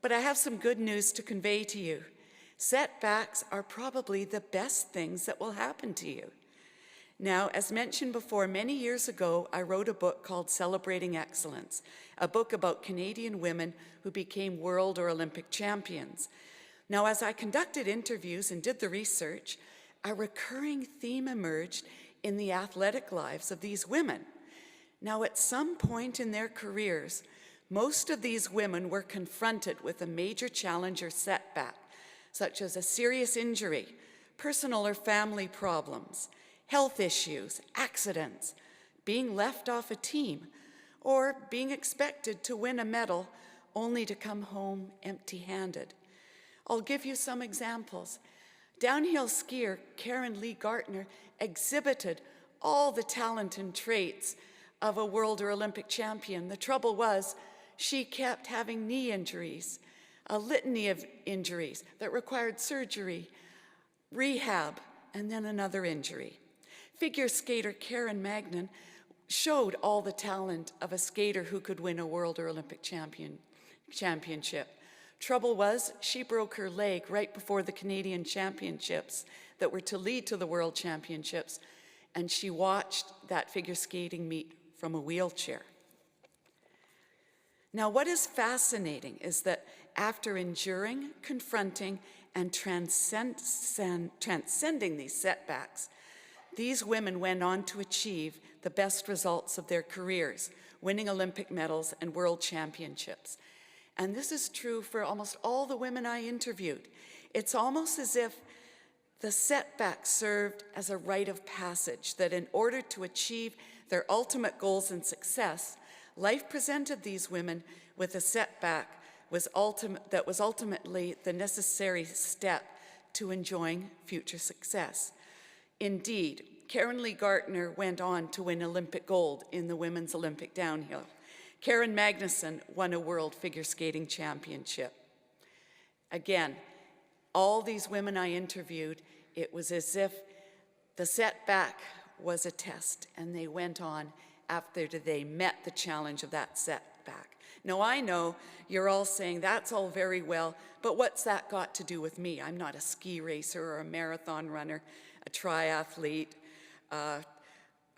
But I have some good news to convey to you. Setbacks are probably the best things that will happen to you. Now, as mentioned before, many years ago, I wrote a book called Celebrating Excellence, a book about Canadian women who became world or Olympic champions. Now, as I conducted interviews and did the research, a recurring theme emerged in the athletic lives of these women. Now, at some point in their careers, most of these women were confronted with a major challenge or setback, such as a serious injury, personal or family problems, health issues, accidents, being left off a team, or being expected to win a medal only to come home empty-handed. I'll give you some examples. Downhill skier Karen Lee Gartner exhibited all the talent and traits of a world or Olympic champion. The trouble was, she kept having knee injuries, a litany of injuries that required surgery, rehab, and then another injury. Figure skater Karen Magnan showed all the talent of a skater who could win a world or Olympic championship. Trouble was, she broke her leg right before the Canadian Championships that were to lead to the World Championships, and she watched that figure skating meet from a wheelchair. Now, what is fascinating is that after enduring, confronting, and transcending these setbacks, these women went on to achieve the best results of their careers, winning Olympic medals and world championships. And this is true for almost all the women I interviewed. It's almost as if the setback served as a rite of passage, that in order to achieve their ultimate goals and success, life presented these women with a setback that was ultimately the necessary step to enjoying future success. Indeed, Karen Lee Gartner went on to win Olympic gold in the women's Olympic downhill. Karen Magnuson won a world figure skating championship. Again, all these women I interviewed, it was as if the setback was a test, and they went on after they met the challenge of that setback. Now, I know you're all saying, that's all very well, but what's that got to do with me? I'm not a ski racer or a marathon runner, a triathlete.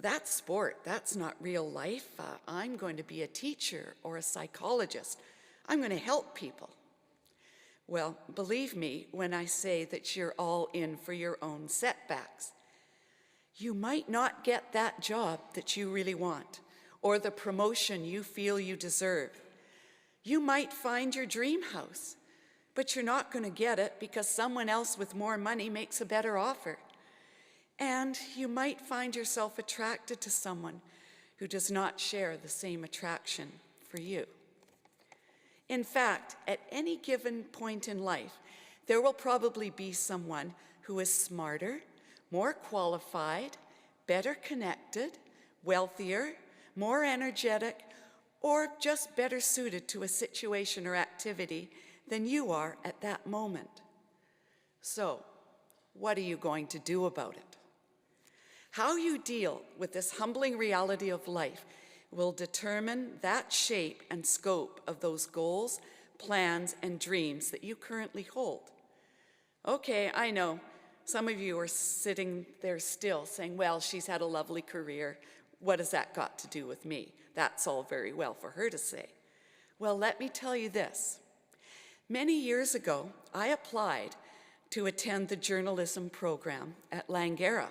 That's sport. That's not real life. I'm going to be a teacher or a psychologist. I'm going to help people. Well, believe me when I say that you're all in for your own setbacks. You might not get that job that you really want, or the promotion you feel you deserve. You might find your dream house, but you're not going to get it because someone else with more money makes a better offer. And you might find yourself attracted to someone who does not share the same attraction for you. In fact, at any given point in life, there will probably be someone who is smarter, more qualified, better connected, wealthier, more energetic, or just better suited to a situation or activity than you are at that moment. So, what are you going to do about it? How you deal with this humbling reality of life will determine that shape and scope of those goals, plans, and dreams that you currently hold. Okay, I know. Some of you are sitting there still saying, well, she's had a lovely career. What has that got to do with me? That's all very well for her to say. Well, let me tell you this. Many years ago, I applied to attend the journalism program at Langara.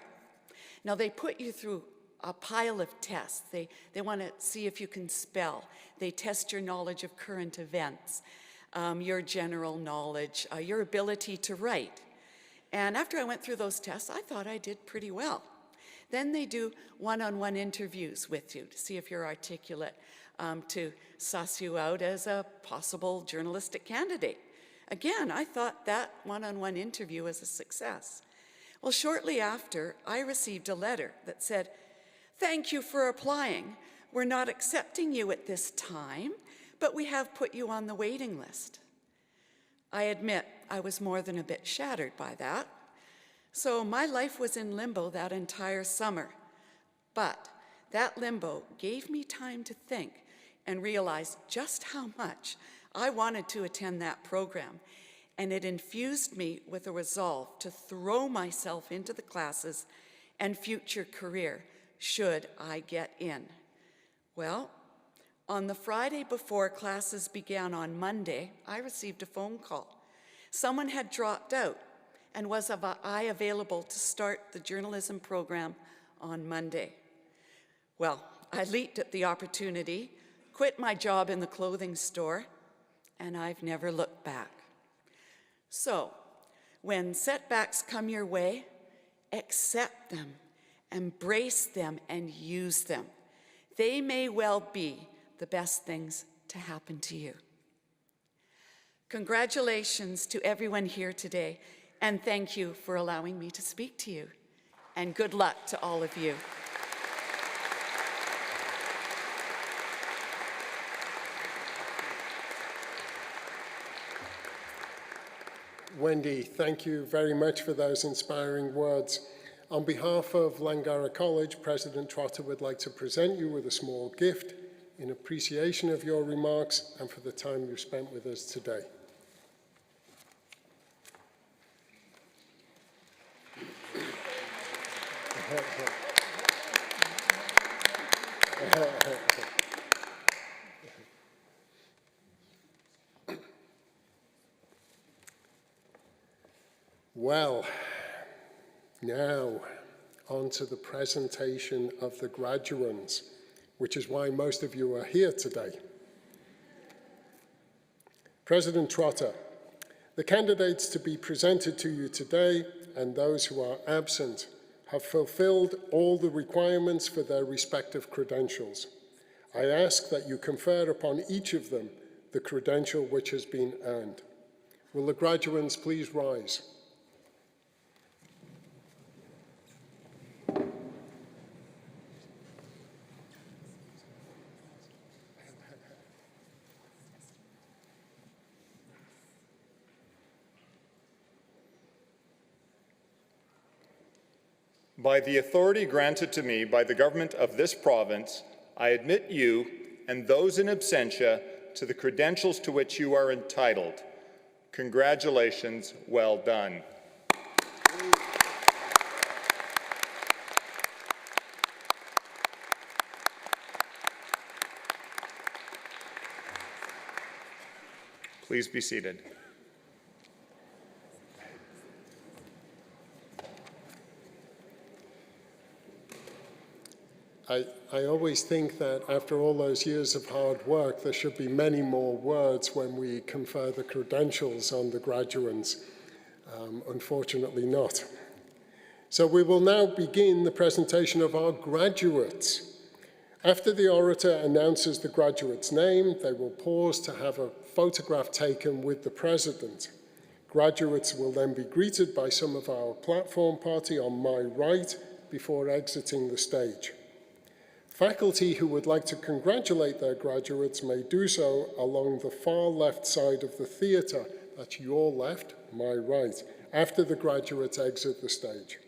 Now, they put you through a pile of tests. They want to see if you can spell. They test your knowledge of current events, your general knowledge, your ability to write. And after I went through those tests, I thought I did pretty well. Then they do one-on-one interviews with you to see if you're articulate, to suss you out as a possible journalistic candidate. Again, I thought that one-on-one interview was a success. Well, shortly after, I received a letter that said, "Thank you for applying. We're not accepting you at this time, but we have put you on the waiting list." I admit I was more than a bit shattered by that. So my life was in limbo that entire summer. But that limbo gave me time to think and realize just how much I wanted to attend that program, and it infused me with a resolve to throw myself into the classes and future career should I get in. Well, on the Friday before classes began on Monday, I received a phone call. Someone had dropped out, and was I available to start the journalism program on Monday? Well, I leaped at the opportunity, quit my job in the clothing store, and I've never looked back. So, when setbacks come your way, accept them, embrace them, and use them. They may well be the best things to happen to you. Congratulations to everyone here today, and thank you for allowing me to speak to you. And good luck to all of you.
Wendy, thank you very much for those inspiring words. On behalf of Langara College, President Trotter would like to present you with a small gift in appreciation of your remarks and for the time you spent with us today. Well, now on to the presentation of the graduands, which is why most of you are here today. President Trotter, the candidates to be presented to you today and those who are absent have fulfilled all the requirements for their respective credentials. I ask that you confer upon each of them the credential which has been earned. Will the graduands please rise?
By the authority granted to me by the government of this province, I admit you and those in absentia to the credentials to which you are entitled. Congratulations, well done. Please be seated.
I always think that after all those years of hard work, there should be many more words when we confer the credentials on the graduands. Unfortunately not. So we will now begin the presentation of our graduates. After the orator announces the graduate's name, they will pause to have a photograph taken with the president. Graduates will then be greeted by some of our platform party on my right before exiting the stage. Faculty who would like to congratulate their graduates may do so along the far left side of the theatre, that's your left, my right, after the graduates exit the stage.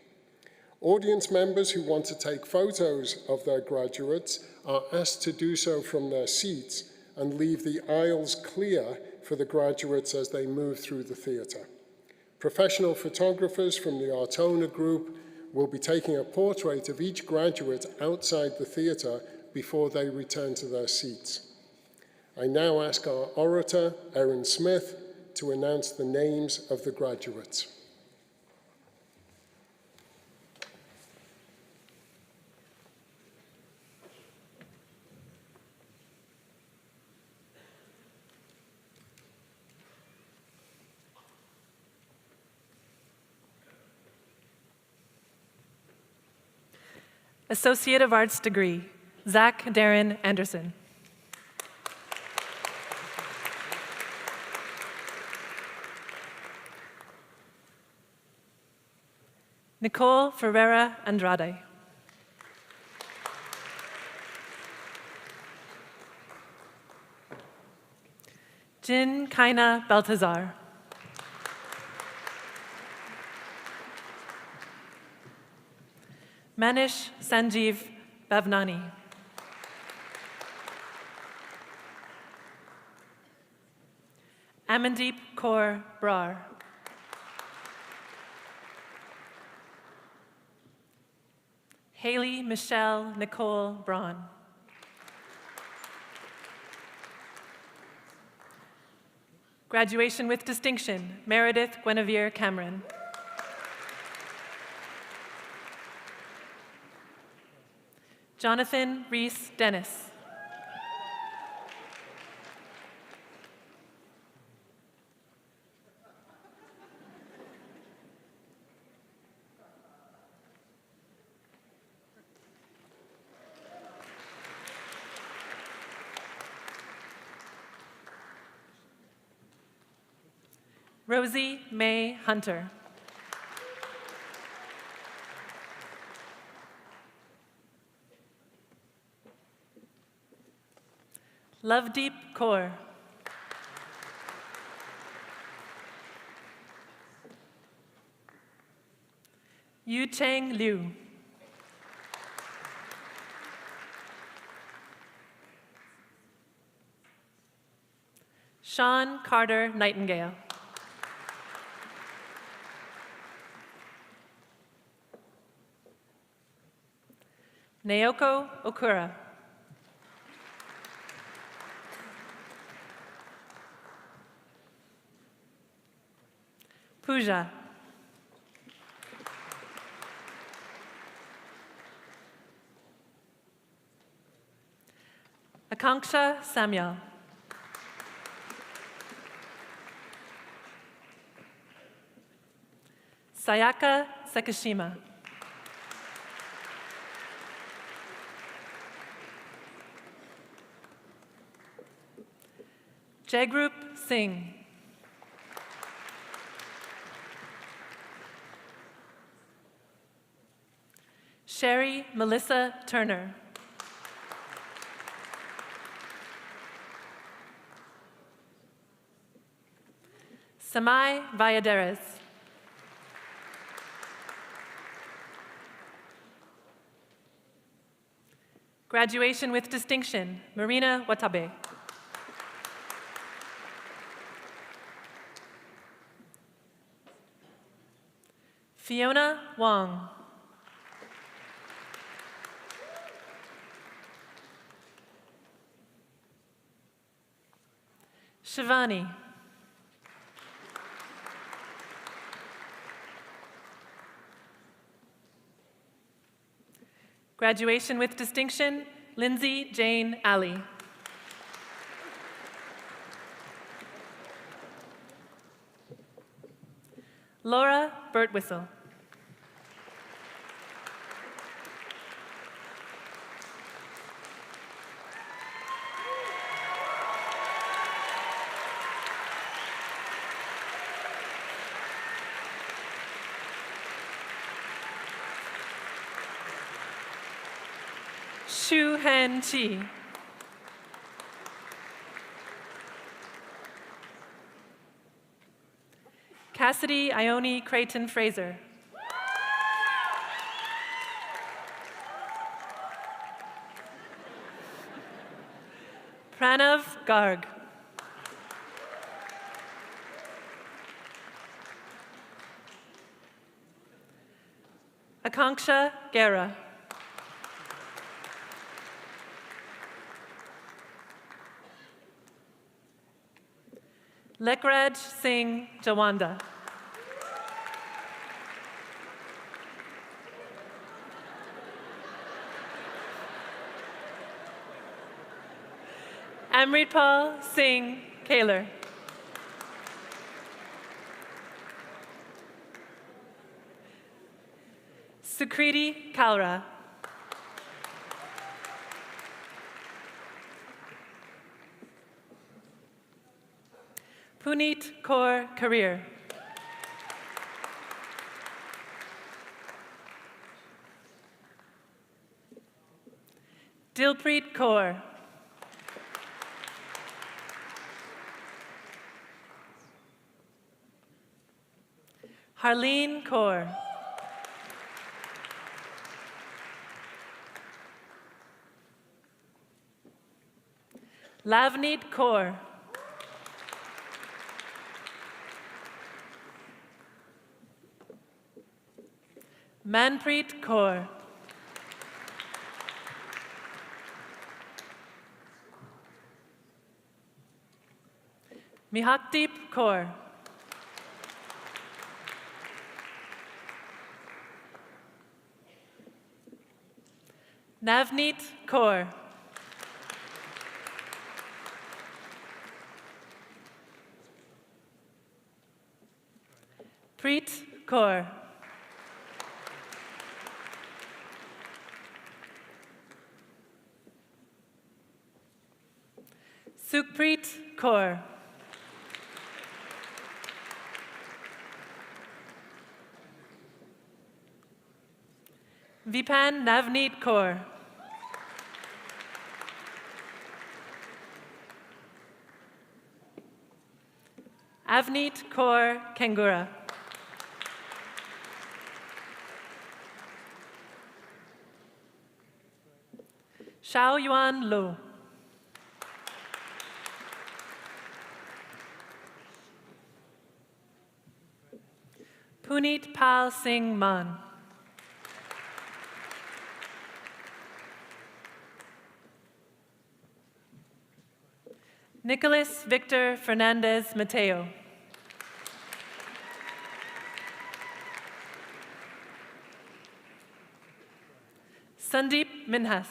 Audience members who want to take photos of their graduates are asked to do so from their seats and leave the aisles clear for the graduates as they move through the theatre. Professional photographers from the Artona group will be taking a portrait of each graduate outside the theatre before they return to their seats. I now ask our orator, Erin Smith, to announce the names of the graduates.
Associate of Arts degree, Zach Darren Anderson. Nicole Ferreira Andrade. Jin Kaina Baltazar. Manish Sanjeev Bhavnani. Amandeep Kaur Brar. Haley Michelle Nicole Braun. Graduation with distinction, Meredith Guinevere Cameron. Jonathan Reese Dennis. Rosie May Hunter. Lovedeep Kaur. Yu Chang Liu. Sean Carter Nightingale. Naoko Okura. Pooja. Akanksha Samuel. Sayaka Sekishima. Jagrup Singh. Sherry Melissa Turner. Samai Valladares. Graduation with distinction, Marina Watabe. Fiona Wong. Shivani. Graduation with distinction, Lindsay Jane Alley. Laura Birtwhistle. Shu Han Chi. Cassidy Ione Creighton Fraser. Pranav Garg. Akanksha Gera. Lekraj Singh Jawanda. Amritpal Singh Kaler. Sukriti Kalra. Puneet Kaur Karir. Dilpreet Kaur. Harleen Kaur. Lavneet Kaur. Manpreet Kaur. Mihakdeep Kaur. Navneet Kaur. Preet Kaur. Sukhpreet Kaur. Vipan Navneet Kaur. Avneet Kaur Kangura. Xiao Yuan Lo. Puneet Pal Singh Man. Nicholas Victor Fernandez Mateo. Sandeep Minhas.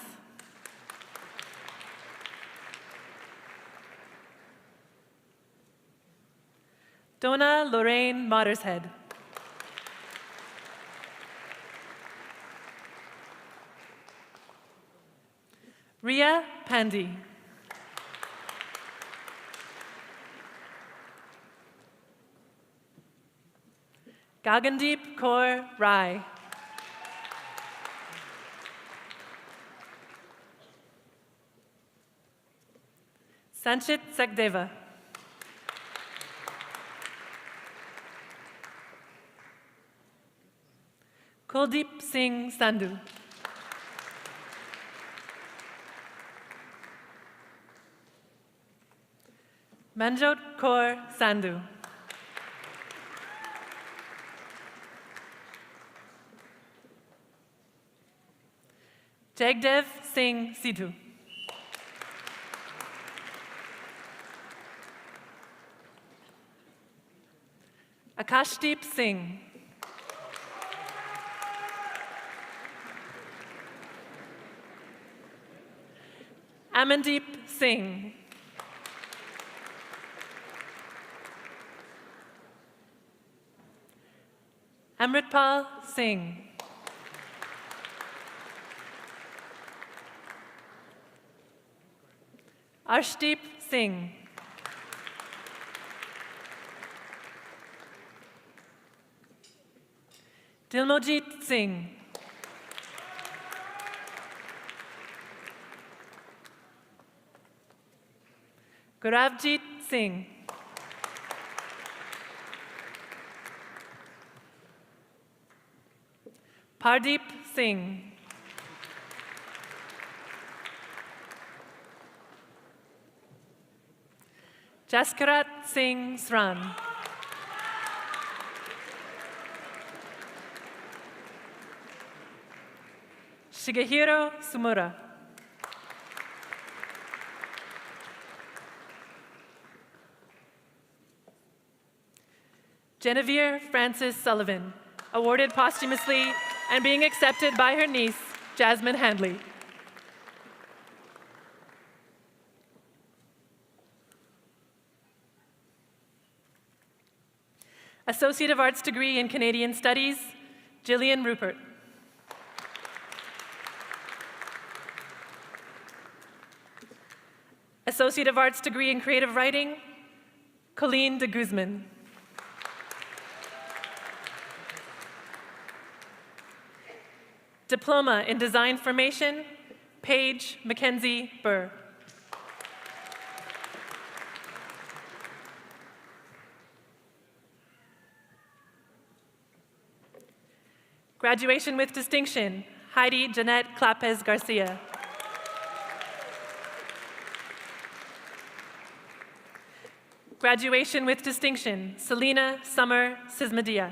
Donna Lorraine Mottershead. Ria Pandey. Gagandeep Kaur Rai. Sanchit Sakdeva. Kuldeep Singh Sandhu. Manjot Kaur Sandhu. Jagdev Singh Sidhu. Akashdeep Singh. Amandeep Singh. Amritpal Singh. Arshdeep Singh. Dilmojit Singh. Gauravjit Singh. Pardeep Singh. Jaskarat Singh Sran. Shigehiro Sumura. Genevieve Frances Sullivan, awarded posthumously and being accepted by her niece, Jasmine Handley. Associate of Arts degree in Canadian Studies, Gillian Rupert. Associate of Arts degree in Creative Writing, Colleen de Guzman. Diploma in Design Formation, Paige Mackenzie Burr. Graduation with Distinction, Heidi Jeanette Clapez Garcia. Graduation with Distinction, Selena Summer Sismadia.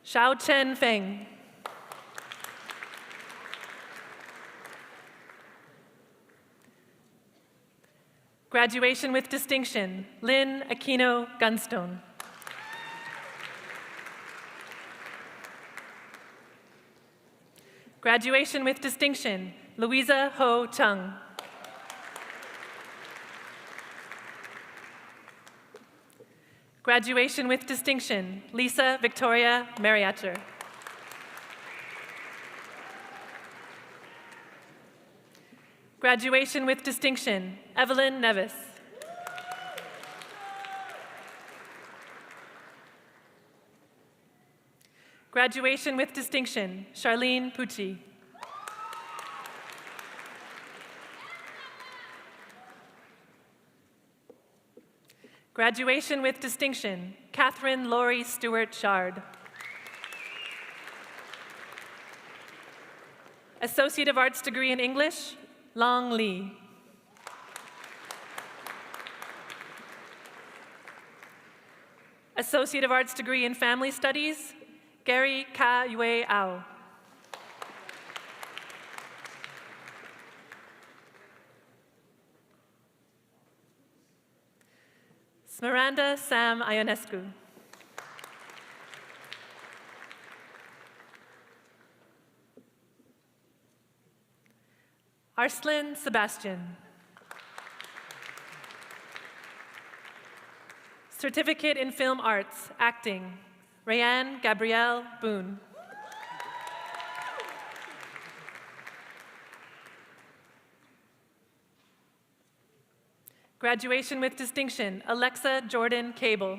Xiao Chen Feng. Graduation with distinction, Lynn Aquino Gunstone. Graduation with distinction, Louisa Ho Chung. Graduation with distinction, Lisa Victoria Mariacher. Graduation with distinction, Evelyn Nevis. Graduation with distinction, Charlene Pucci. Graduation with distinction, Catherine Laurie Stewart Shard. Associate of Arts degree in English, Long Lee. Associate of Arts degree in Family Studies, Gary Ka Yue Ao. Smiranda Sam Ionescu. Arslan Sebastian. Certificate in Film Arts, Acting, Rayanne Gabrielle Boone. Graduation with distinction, Alexa Jordan Cable.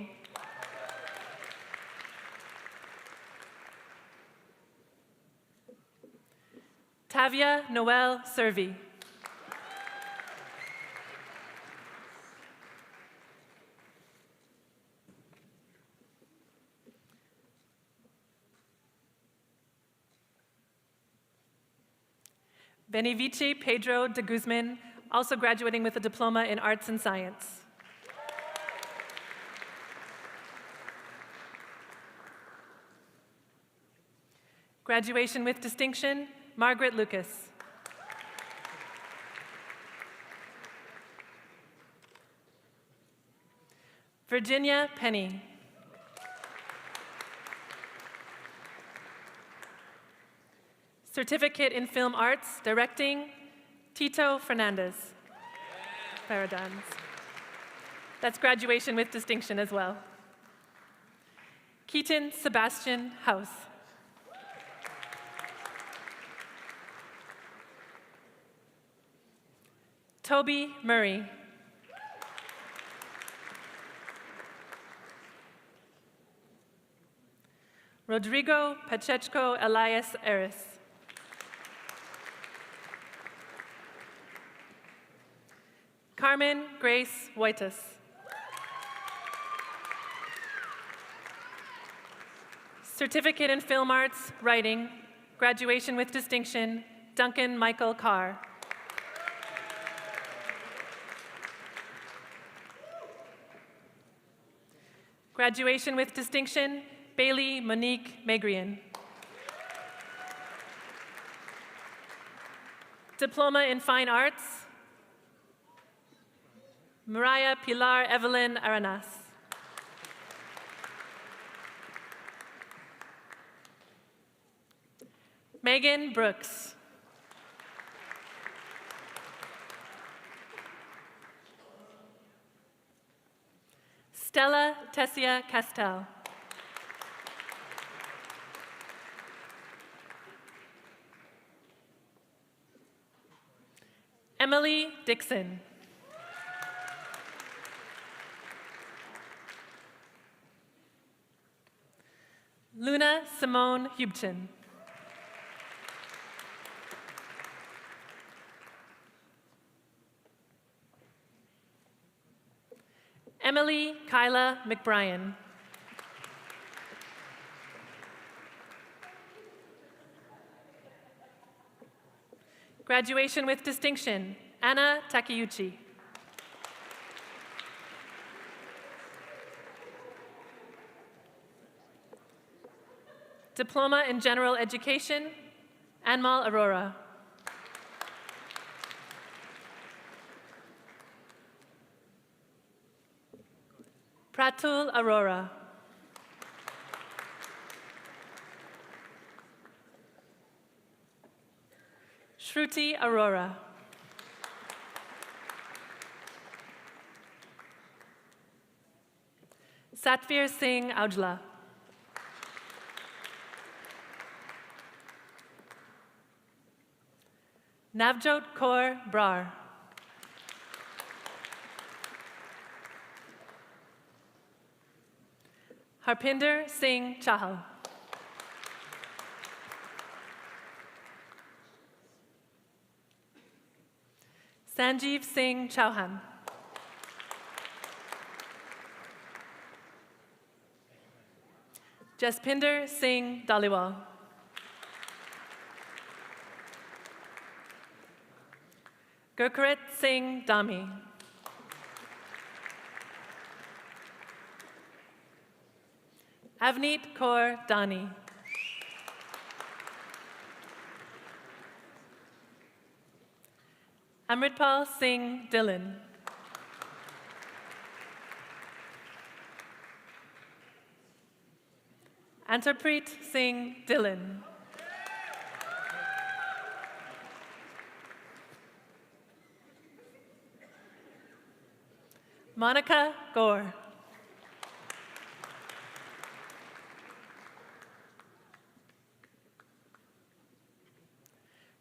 Tavia Noel Servi. Benivici Pedro de Guzman, also graduating with a diploma in arts and science. Graduation with distinction, Margaret Lucas. Virginia Penny. Certificate in Film Arts, Directing, Tito Fernandez. Paradigms. That's graduation with distinction as well. Keaton Sebastian House. Toby Murray. Rodrigo Pacheco Elias Eris. Carmen Grace Whitus. Certificate in Film Arts, Writing, graduation with distinction, Duncan Michael Carr. Graduation with distinction, Bailey Monique Megrian. Diploma in Fine Arts, Mariah Pilar Evelyn Aranas. Megan Brooks. Stella Tessia Castell. Emily Dixon. Luna Simone Hubchin. Emily Kyla McBrien. Graduation with distinction, Anna Takeuchi. Diploma in General Education, Anmal Arora. Pratul Arora. Shruti Arora. Satvir Singh Aujla. Navjot Kaur Brar. Harpinder Singh Chahal. Sanjeev Singh Chauhan. Jaspinder Singh Dhaliwal. Gurkarit Singh Dami. Avneet Kaur Dani. Amritpal Singh Dillon. Antarpreet Singh Dillon. Monica Gore.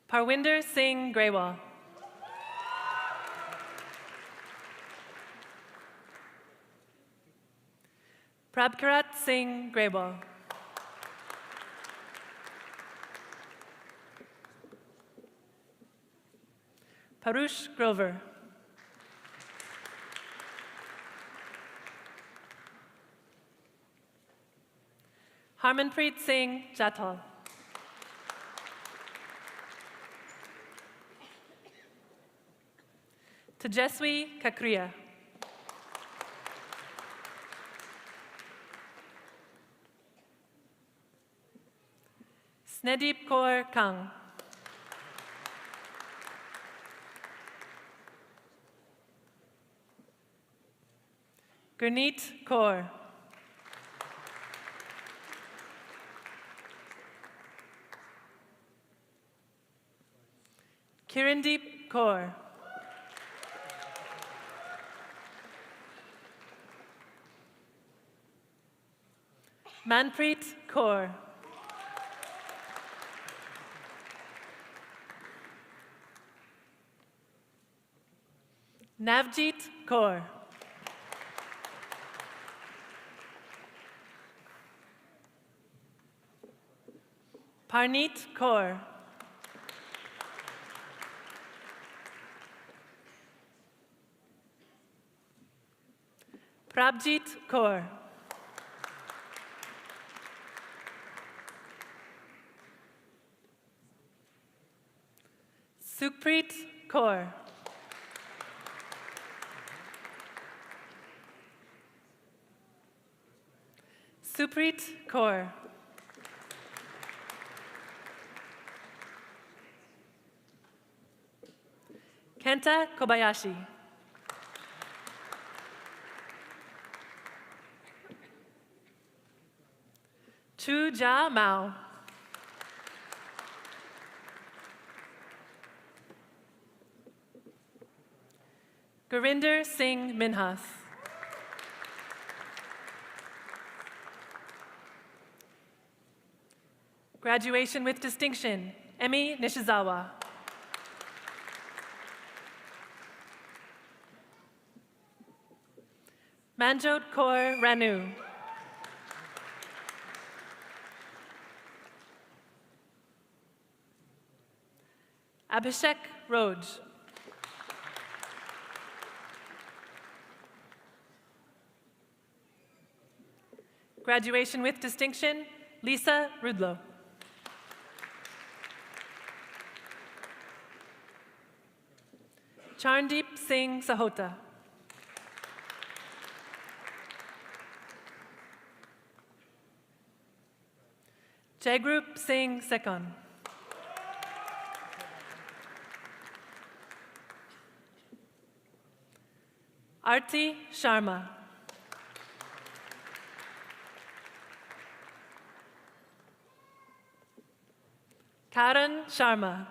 Parwinder Singh Grewal. Prabkarat Singh Grewal. Parush Grover. Harmanpreet Singh Jatal. Tejeswi Kakriya. Snedeep Kaur Kang. Gurneet Kaur. Kirandeep Kaur. Manpreet Kaur. Navjeet Kaur. Parneet Kaur. Prabjeet Kaur. Sukhpreet Kaur. Supreet Kaur. Kenta Kobayashi. Chu Ja Mao. Gurinder Singh Minhas. Graduation with distinction, Emi Nishizawa. Manjot Kaur Ranu. Abhishek Roj. Graduation with distinction, Lisa Rudlow. Charndeep Singh Sahota. Jagrup Singh Sekon. Arti Sharma. Karan Sharma.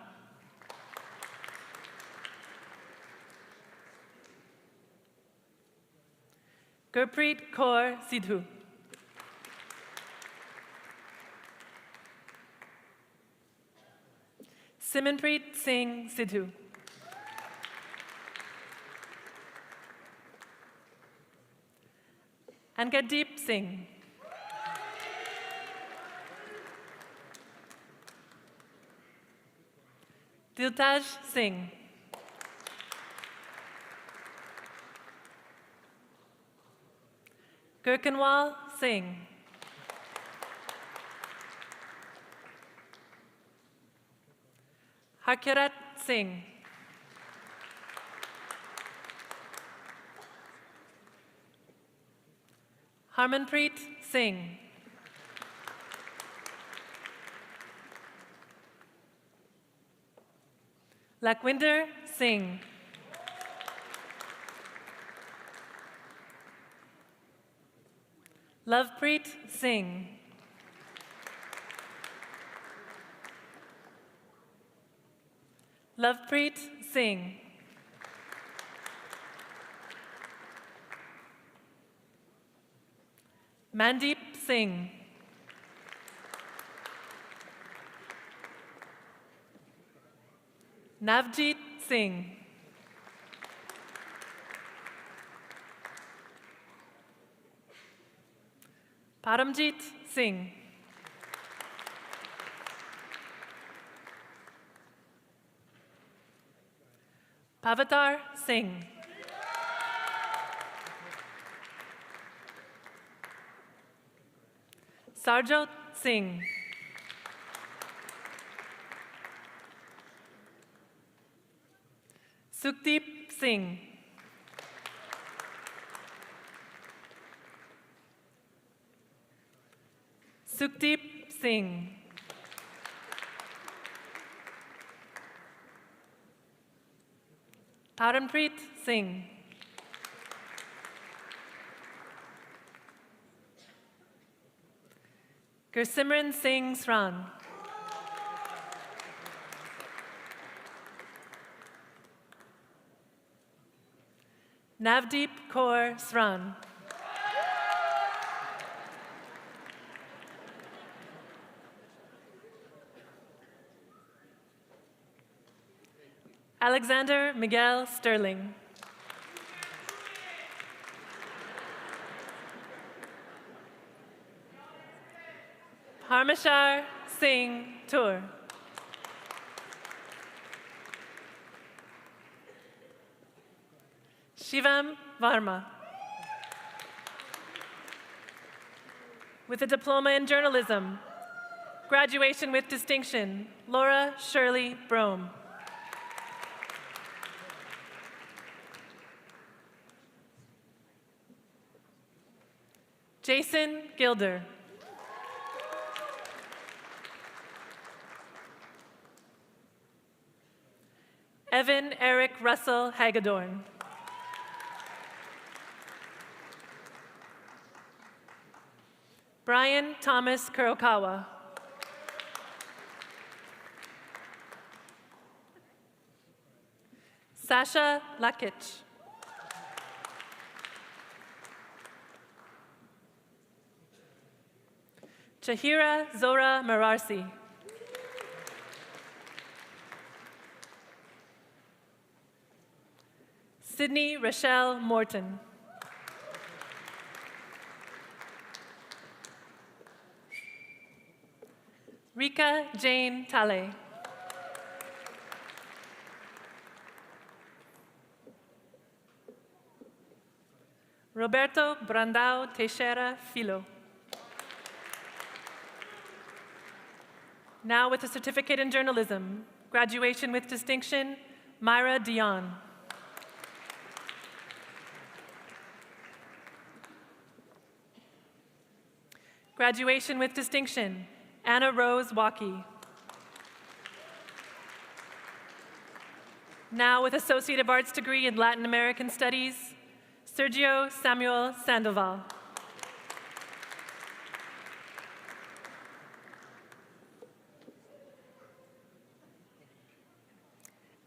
Gurpreet Kaur Sidhu. Simanpreet Singh Sidhu. And Gaddeep Singh. Diltaj Singh. Gurkanwal Singh. Harkirat Singh. Harmanpreet Singh. Lakwinder Singh. Lovepreet Singh. Lovepreet Singh. Mandeep Singh. Navjeet Singh. Paramjeet Singh. Pavatar Singh. Sarjot Singh. Sukhdeep Singh. Sukhdeep Singh. Parampreet Singh. Gursimran Singh Sran. Navdeep Kaur Sran. Alexander Miguel Sterling. Harmashar Singh Tour. Shivam Varma. With a diploma in journalism, graduation with distinction, Laura Shirley Brome. Jason Gilder. Evan Eric Russell Hagedorn. Brian Thomas Kurokawa. Sasha Lakich. Chahira Zora Mararsi. Sydney Rochelle Morton. Rika Jane Tale. Roberto Brandao Teixeira Filo. Now with a certificate in journalism, graduation with distinction, Myra Dion. Graduation with distinction, Anna Rose Waukee. Now with Associate of Arts degree in Latin American Studies, Sergio Samuel Sandoval.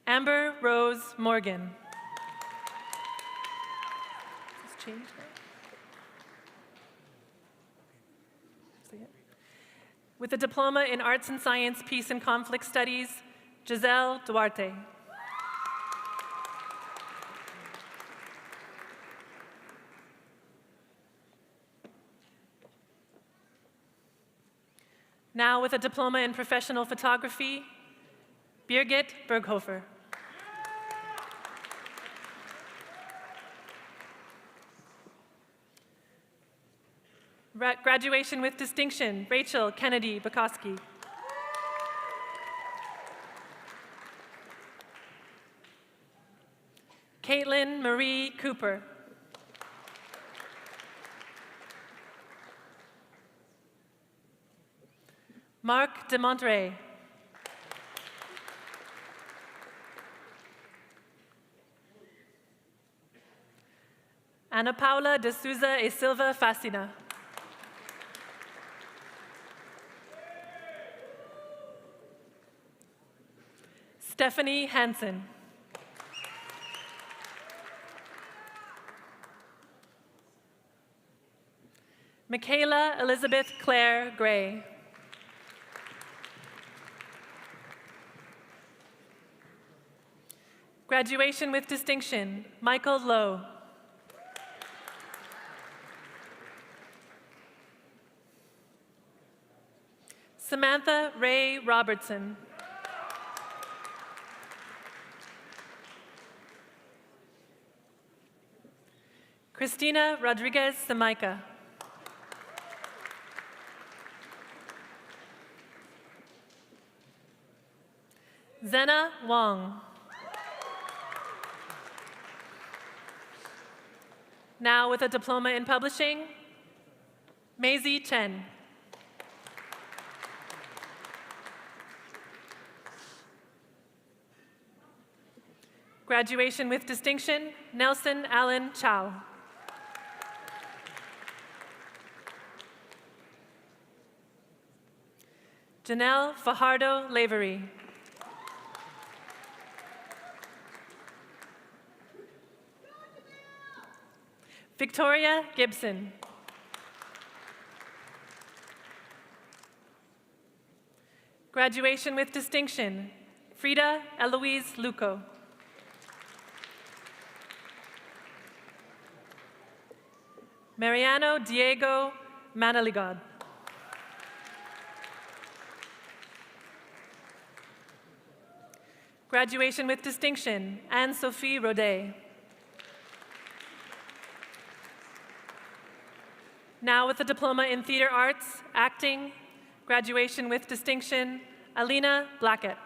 Amber Rose Morgan. Let's change that. See it? With a diploma in Arts and Science, Peace and Conflict Studies, Giselle Duarte. Now with a diploma in Professional Photography, Birgit Berghofer. Graduation with distinction, Rachel Kennedy Bukowski. Caitlin Marie Cooper. Marc de Monterey. Ana Paula de Souza e Silva Facina. Stephanie Hansen. Michaela Elizabeth Claire Gray. Graduation with distinction, Michael Lowe. Samantha Ray Robertson. Christina Rodriguez Samaica. Zena Wong. Now with a diploma in publishing, Maisie Chen. Graduation with distinction, Nelson Allen Chow. Janelle Fajardo Lavery. Victoria Gibson. Graduation with distinction, Frida Eloise Luco. Mariano Diego Manaligod. Graduation with distinction, Anne-Sophie Rodet. Now with a diploma in theater arts, acting, graduation with distinction, Alina Blackett.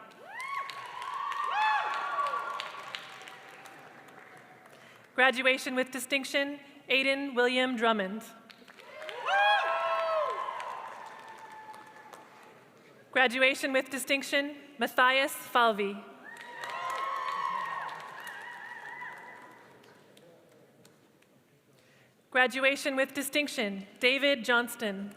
Graduation with distinction, Aiden William Drummond. Graduation with distinction, Matthias Falvey. Graduation with distinction, David Johnston.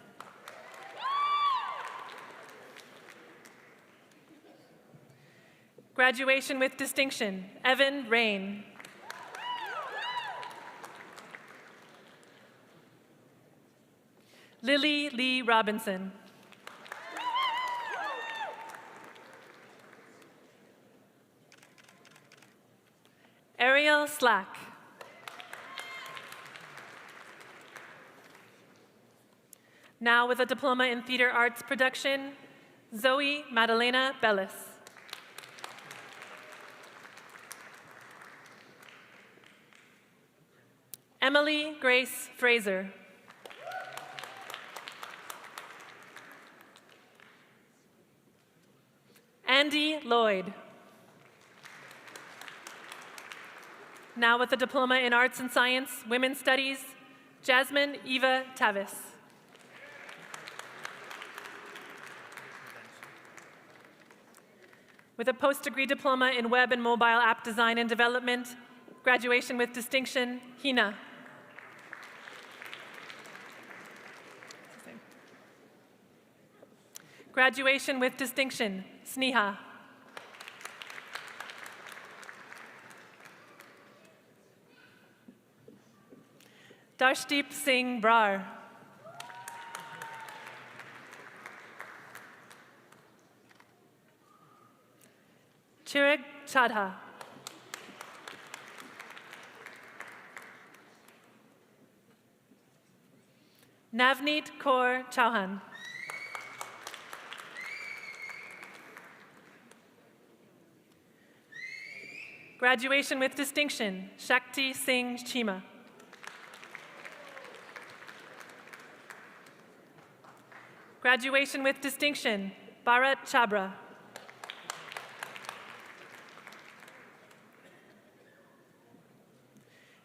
Graduation with distinction, Evan Rain. Lily Lee Robinson. Ariel Slack. Now with a diploma in theater arts production, Zoe Madalena Bellis. Emily Grace Fraser. Andy Lloyd. Now with a diploma in arts and science, women's studies, Jasmine Eva Tavis. With a post-degree diploma in web and mobile app design and development, graduation with distinction, Hina. Graduation with distinction, Sneha. Darshdeep Singh Brar. Chirag Chadha. Navneet Kaur Chauhan. Graduation with distinction, Shakti Singh Chima. Graduation with distinction, Bharat Chabra.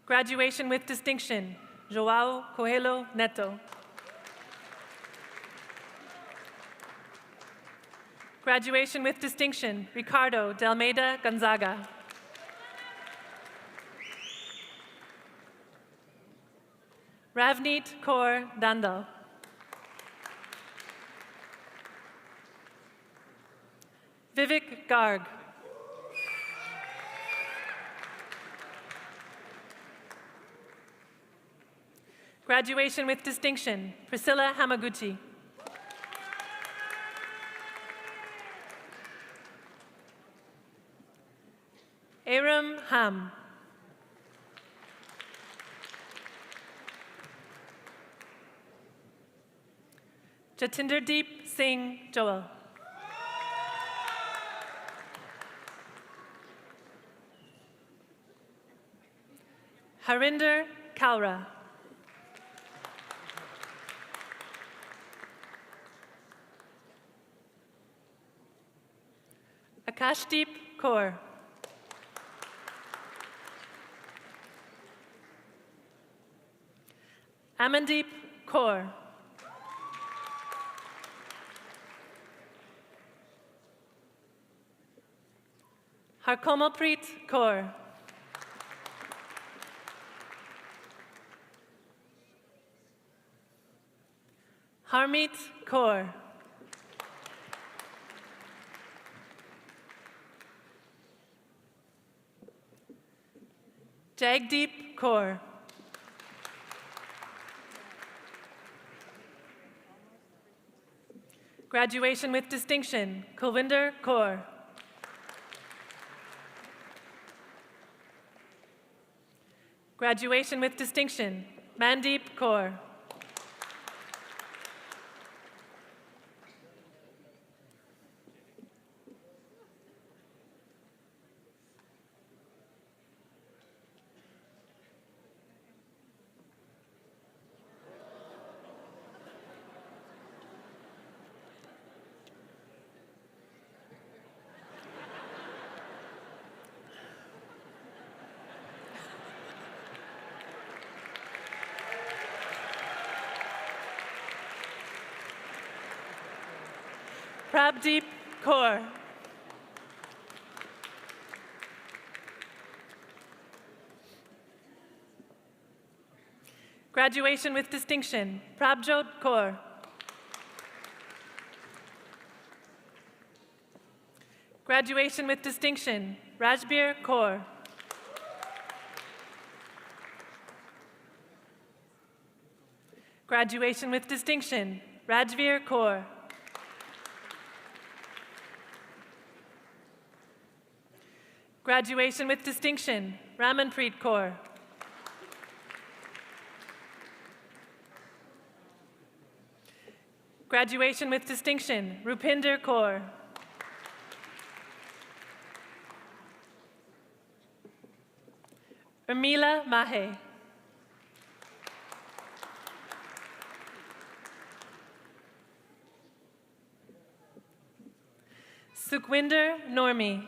Graduation with distinction, Joao Coelho Neto. Graduation with distinction, Ricardo de Almeida Gonzaga. Ravneet Kaur Dandal. Vivek Garg. Graduation with distinction, Priscilla Hamaguchi. Aram Ham. Jatinderdeep Singh Joel. Harinder Kalra. Akashdeep Kaur. Amandeep Kaur. Harkomalpreet Kaur. Harmeet Kaur. Jagdeep Kaur. Graduation with distinction, Kulvinder Kaur. Graduation with distinction, Mandeep Kaur. Prabdeep Kaur. Graduation with distinction, Prabjot Kaur. Graduation with distinction, Rajbir Kaur. Graduation with distinction, Rajveer Kaur. Graduation with distinction, Ramanpreet Kaur. Graduation with distinction, Rupinder Kaur. Urmila Mahe. Sukhwinder Normi.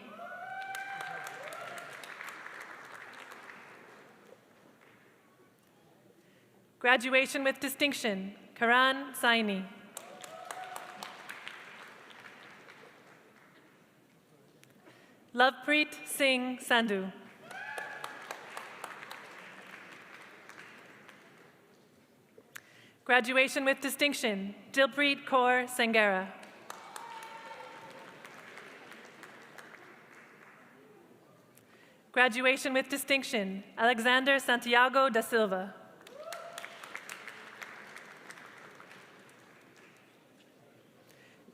Graduation with distinction, Karan Saini. Lovepreet Singh Sandhu. Graduation with distinction, Dilpreet Kaur Sangara. Graduation with distinction, Alexander Santiago da Silva.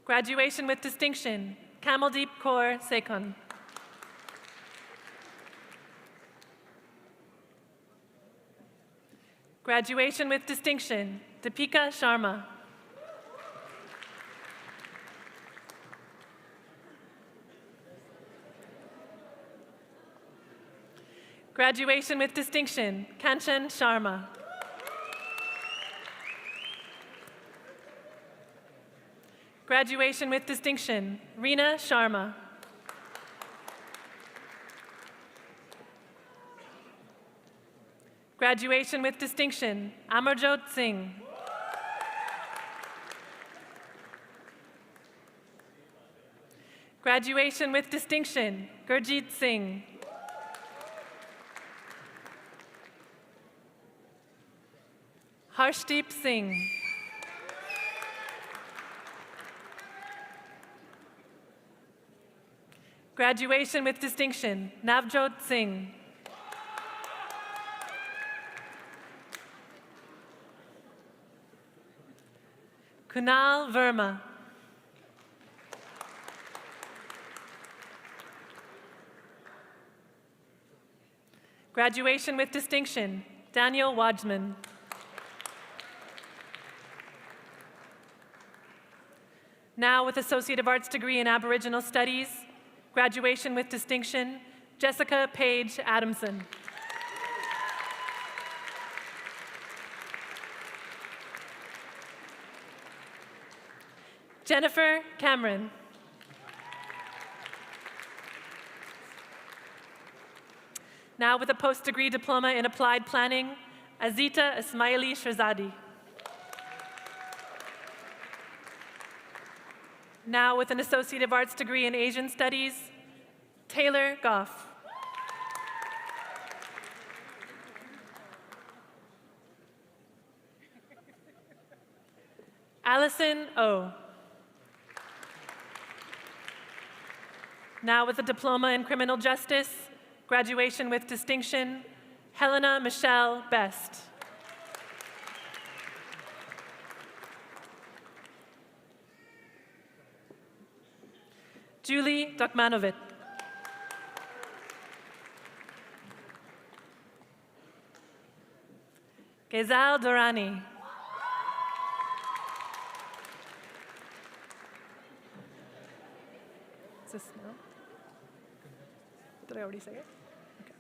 Graduation with distinction, Kamaldeep Kaur Sekon. Graduation with distinction, Deepika Sharma. Graduation with distinction, Kanchan Sharma. Graduation with distinction, Reena Sharma. Graduation with distinction, Amarjot Singh. Graduation with distinction, Gurjeet Singh. Harshdeep Singh. Graduation with distinction, Navjot Singh. Kunal Verma. Graduation with distinction, Daniel Wajman. Now with Associate of Arts degree in Aboriginal Studies, graduation with distinction, Jessica Page Adamson. Jennifer Cameron. Now with a post-degree diploma in applied planning, Azita Ismaili Shirzadi. Now with an Associate of Arts degree in Asian Studies, Taylor Goff. Allison O. Now with a diploma in criminal justice, graduation with distinction, Helena Michelle Best. Julie Dokmanovic. Gezal Dorani. Is this no? Did I already say it? Okay.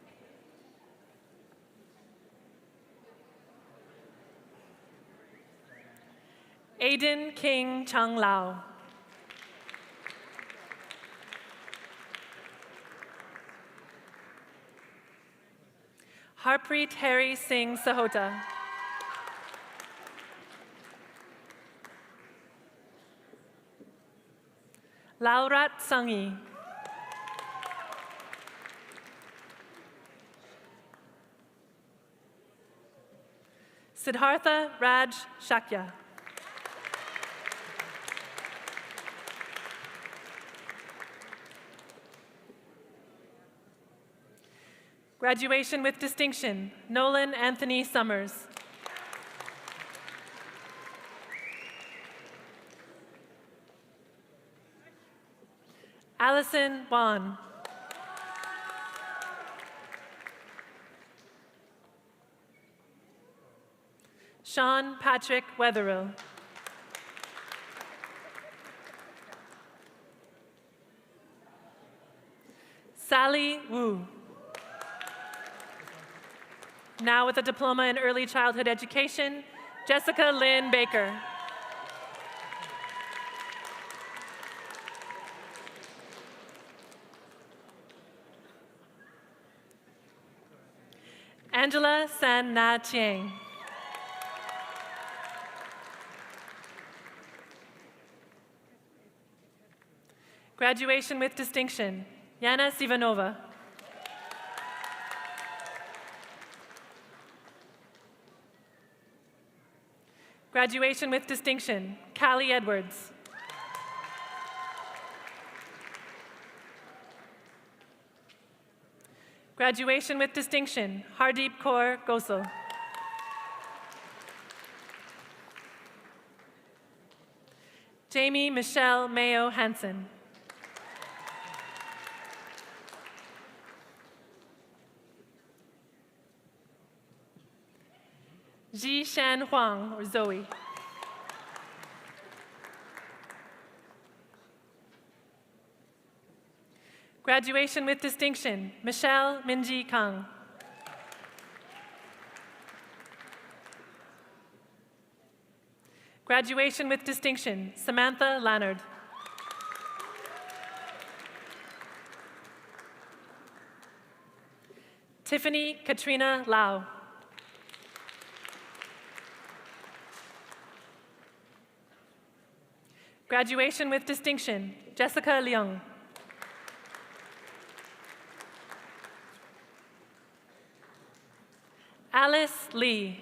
Aiden King Chung Lao. Harpreet Harry Singh Sahota. Laurat Sangi. Siddhartha Raj Shakya. Graduation with distinction, Nolan Anthony Summers. Allison Wan. Sean Patrick Wetherill. Sally Wu. Now with a diploma in early childhood education, Jessica Lynn Baker. Angela San Na Chiang. Graduation with distinction, Yana Sivanova. Graduation with distinction, Callie Edwards. Graduation with distinction, Hardeep Kaur Gosal. Jamie Michelle Mayo Hansen. Ji Shan Huang, or Zoe. Graduation with distinction, Michelle Minji Kang. Graduation with distinction, Samantha Lannard. Tiffany Katrina Lau. Graduation with distinction, Jessica Leung. Alice Lee.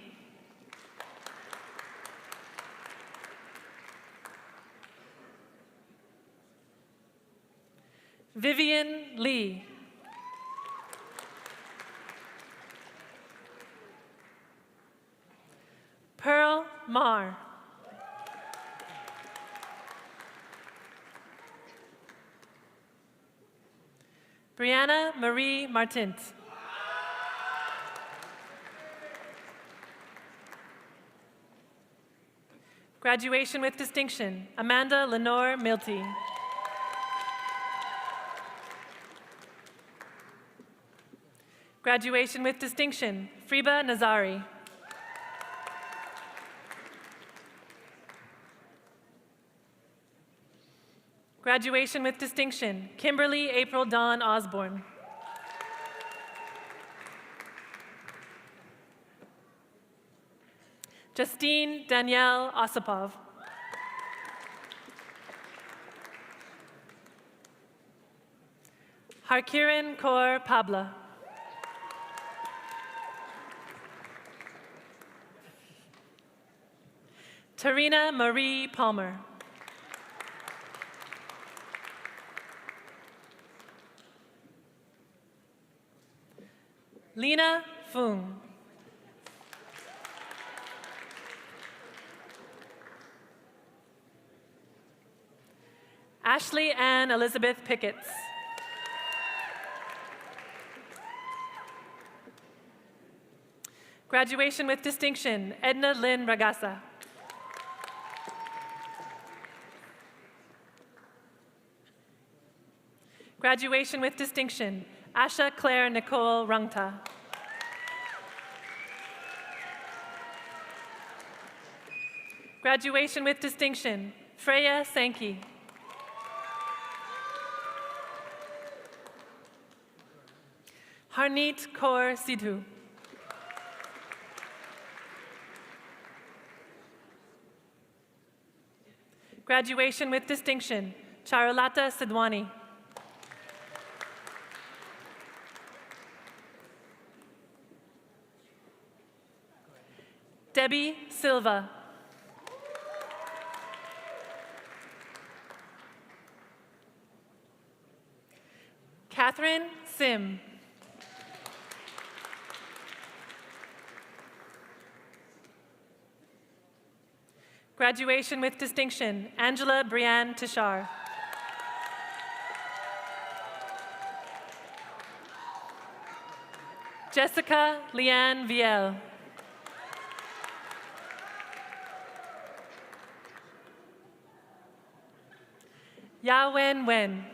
Vivian Lee. Pearl Marr. Brianna Marie Martint. Graduation with distinction, Amanda Lenore Milty. Graduation with distinction, Friba Nazari. Graduation with distinction, Kimberly April Dawn Osborne. Justine Danielle Osipov. Harkiran Kaur Pabla. Tarina Marie Palmer. Lena Fung. Ashley Ann Elizabeth Picketts. Graduation with distinction, Edna Lynn Ragasa. Graduation with distinction, Asha Claire Nicole Rungta. Graduation with distinction, Freya Sankey. Harneet Kaur Sidhu. Graduation with distinction, Charulata Sidwani. Debbie Silva. Catherine Sim. Graduation with distinction, Angela Brianne Tishar. Jessica Leanne Viel. Ya Wen Wen.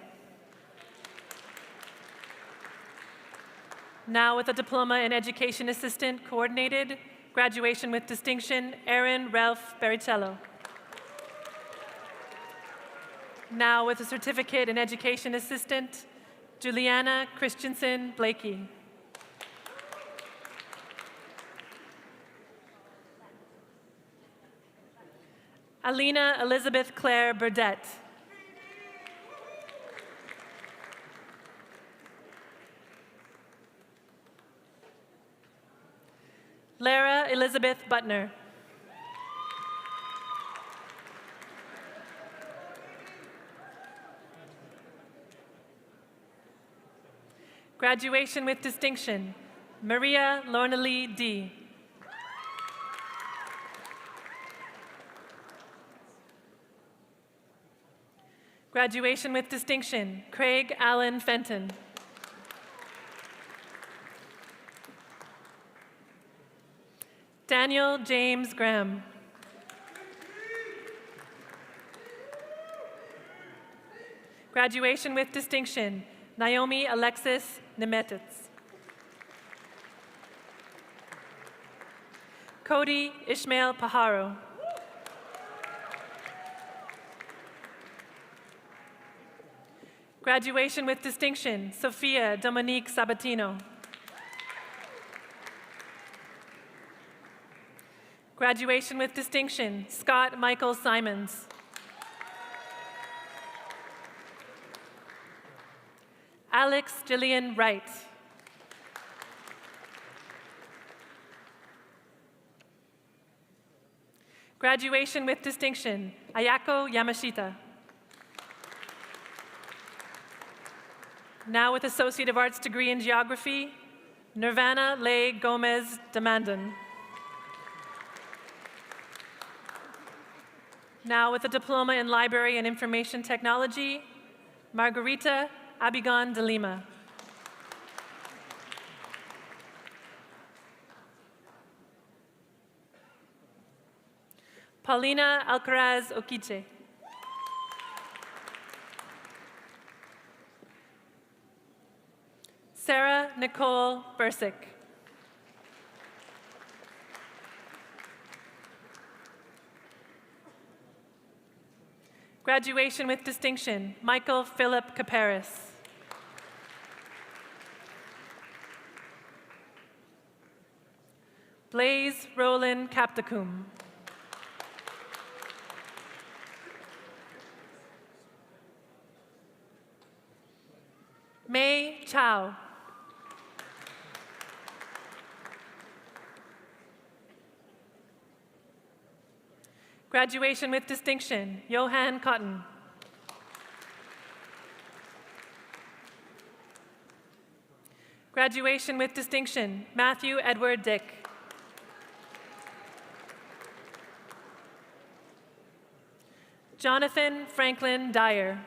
Now with a diploma in education assistant coordinated, graduation with distinction, Aaron Ralph Baricello. Now with a certificate in education assistant, Juliana Christensen Blakey. Alina Elizabeth Claire Burdett. Lara Elizabeth Butner. Graduation with distinction, Maria Lornalee D. Graduation with distinction, Craig Allen Fenton. Daniel James Graham. Graduation with distinction, Naomi Alexis Nemetitz. Cody Ishmael Pajaro. Graduation with distinction, Sophia Dominique Sabatino. Graduation with distinction, Scott Michael Simons. Alex Jillian Wright. Graduation with distinction, Ayako Yamashita. Now with Associate of Arts degree in Geography, Nirvana Leigh Gomez Demandan. Now with a Diploma in Library and Information Technology, Margarita Abigon de Lima. Paulina Alcaraz Okiche. Sarah Nicole Bursick. Graduation with distinction, Michael Philip Caparis. Blaze Roland Captacum. May Chow. Graduation with distinction, Johan Cotton. Graduation with distinction, Matthew Edward Dick. Jonathan Franklin Dyer.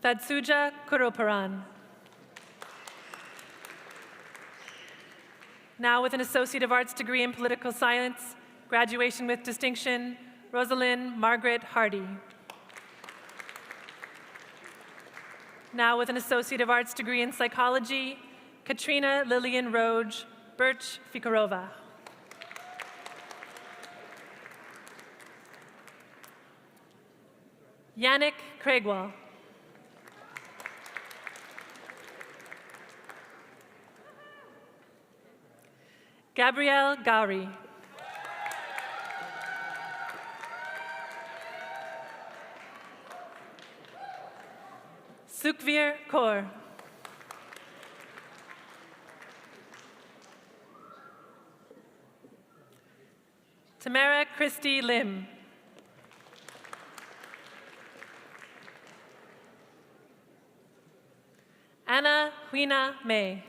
Thadsuja Kuroparan. Now with an Associate of Arts degree in Political Science, graduation with distinction, Rosalind Margaret Hardy. Now with an Associate of Arts degree in Psychology, Katrina Lillian Roge Birch Fikarova. Yannick Craigwell. Gabrielle Gowrie. Sukhvir Kaur. Tamara Christie Lim. Anna Huina May.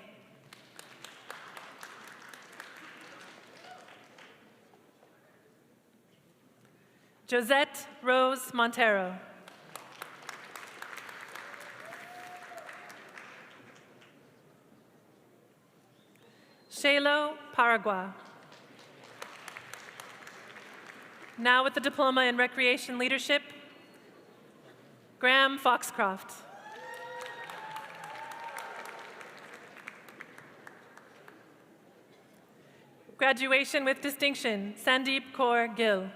Josette Rose Montero. Shalo Paragua. Now with the Diploma in Recreation Leadership, Graham Foxcroft. Graduation with distinction, Sandeep Kaur Gill.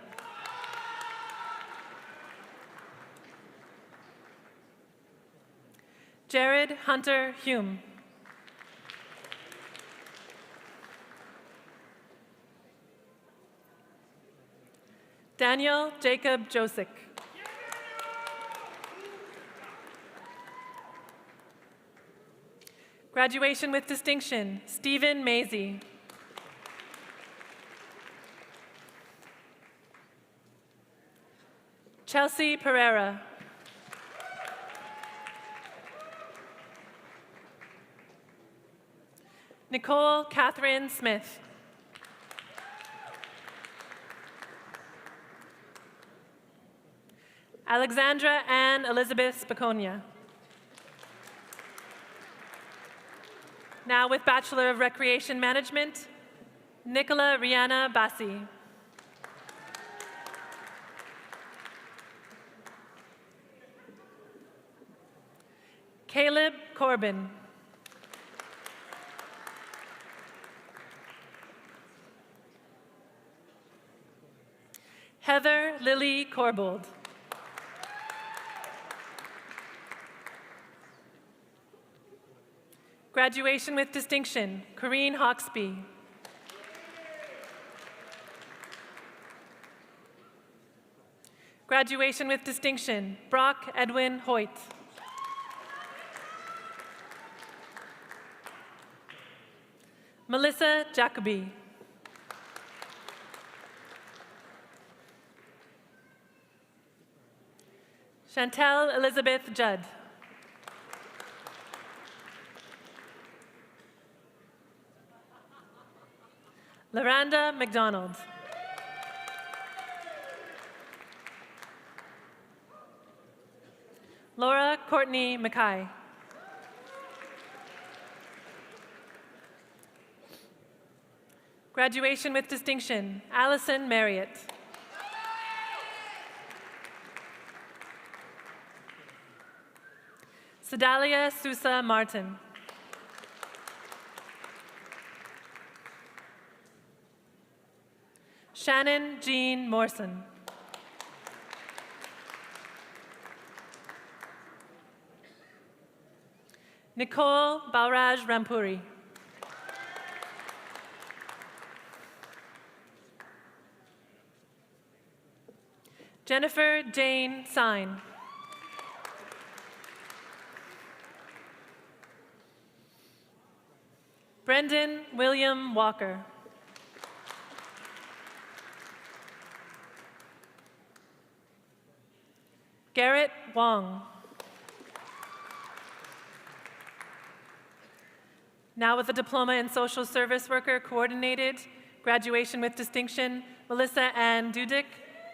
Jared Hunter Hume. Daniel Jacob Josick. Graduation with distinction, Stephen Maisie. Chelsea Pereira. Nicole Catherine Smith. Alexandra Ann Elizabeth Spaconia. Now with Bachelor of Recreation Management, Nicola Rihanna Bassi. Caleb Corbin. Heather Lily Corbold. Graduation with distinction, Corrine Hawksby. Graduation with distinction, Brock Edwin Hoyt. Melissa Jacoby. Chantel Elizabeth Judd. Laranda McDonald. Laura Courtney Mackay. Graduation with distinction, Allison Marriott. Sedalia Sousa Martin. Shannon Jean Morrison. Nicole Balraj Rampuri. Jennifer Jane Sine. Brendan William Walker. Garrett Wong. Now with a diploma in social service worker coordinated, graduation with distinction, Melissa Ann Dudick,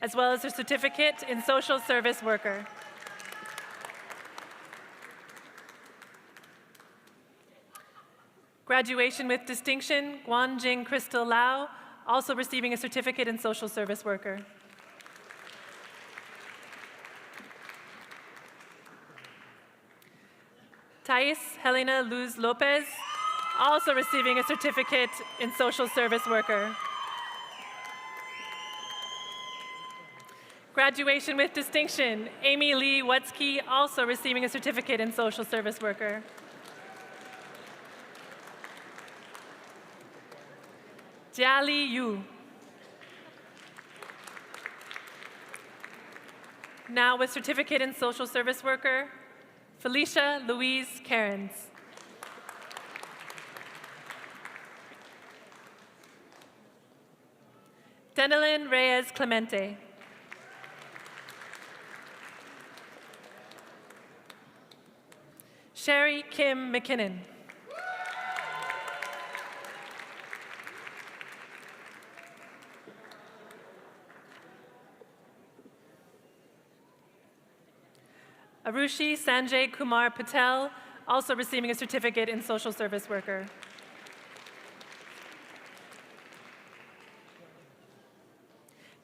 as well as her certificate in social service worker. Graduation with distinction, Guanjing Crystal Lau, also receiving a certificate in social service worker. Thais Helena Luz Lopez, also receiving a certificate in social service worker. Graduation with distinction, Amy Lee Wutzke, also receiving a certificate in social service worker. Jiali Yu. Now with certificate in social service worker, Felicia Louise Cairns. Denelyn Reyes Clemente. Sherry Kim McKinnon. Arushi Sanjay Kumar Patel, also receiving a certificate in social service worker.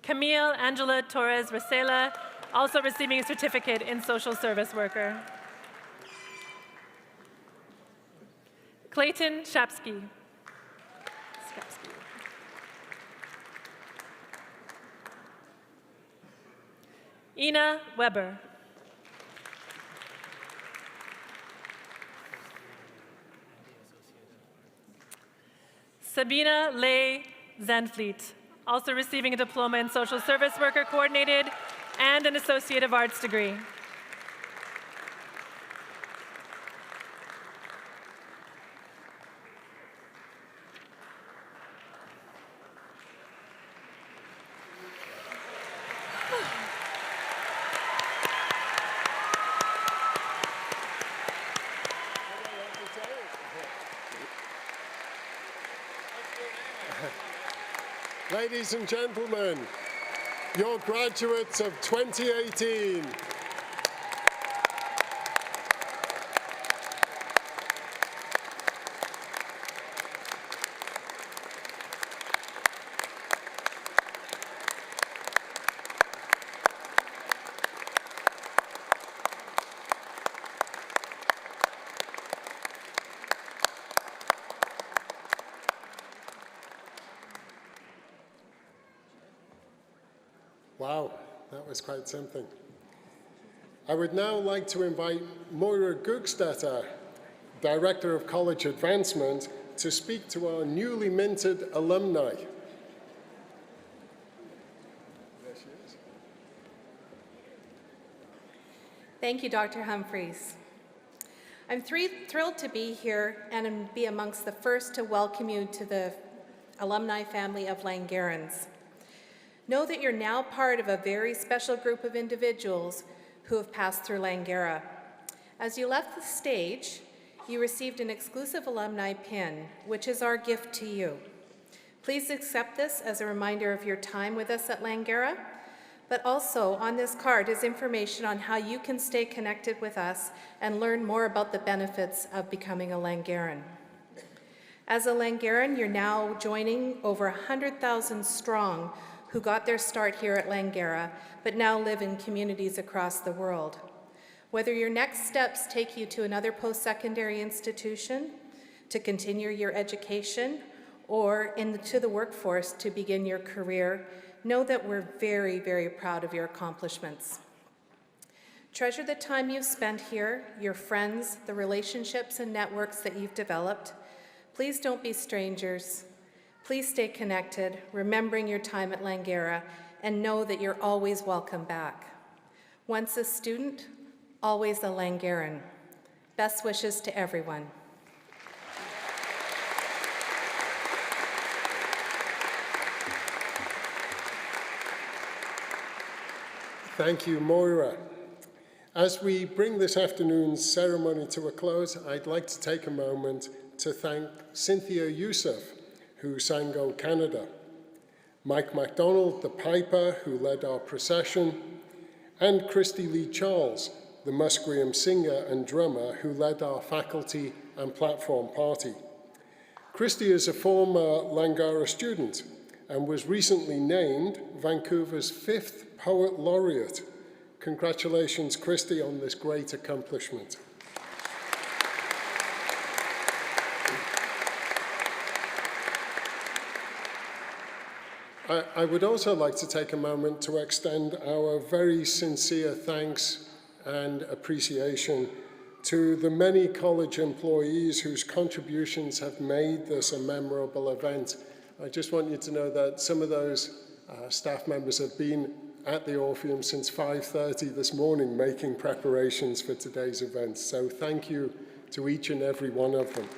Camille Angela Torres Rosela, also receiving a certificate in social service worker. Clayton Shapsky. Ina Weber. Sabina Leigh Zanfleet, also receiving a diploma in social service worker coordinated and an Associate of Arts degree.
Ladies and gentlemen, your graduates of 2018. Wow, that was quite something. I would now like to invite Moira Gugstetter, Director of College Advancement, to speak to our newly minted alumni. There she is.
Thank you, Dr. Humphreys. I'm thrilled to be here and be amongst the first to welcome you to the alumni family of Langarans. Know that you're now part of a very special group of individuals who have passed through Langara. As you left the stage, you received an exclusive alumni pin, which is our gift to you. Please accept this as a reminder of your time with us at Langara, but also on this card is information on how you can stay connected with us and learn more about the benefits of becoming a Langaran. As a Langaran, you're now joining over 100,000 strong who got their start here at Langara, but now live in communities across the world. Whether your next steps take you to another post-secondary institution to continue your education or into the workforce to begin your career, know that we're very, very proud of your accomplishments. Treasure the time you've spent here, your friends, the relationships and networks that you've developed. Please don't be strangers. Please stay connected, remembering your time at Langara, and know that you're always welcome back. Once a student, always a Langaran. Best wishes to everyone.
Thank you, Moira. As we bring this afternoon's ceremony to a close, I'd like to take a moment to thank Cynthia Youssef, who sang O Canada, Mike MacDonald, the piper, who led our procession, and Christy Lee Charles, the Musqueam singer and drummer, who led our faculty and platform party. Christy is a former Langara student and was recently named Vancouver's 5th Poet Laureate. Congratulations, Christy, on this great accomplishment. I would also like to take a moment to extend our very sincere thanks and appreciation to the many college employees whose contributions have made this a memorable event. I just want you to know that some of those staff members have been at the Orpheum since 5:30 this morning making preparations for today's event. So thank you to each and every one of them.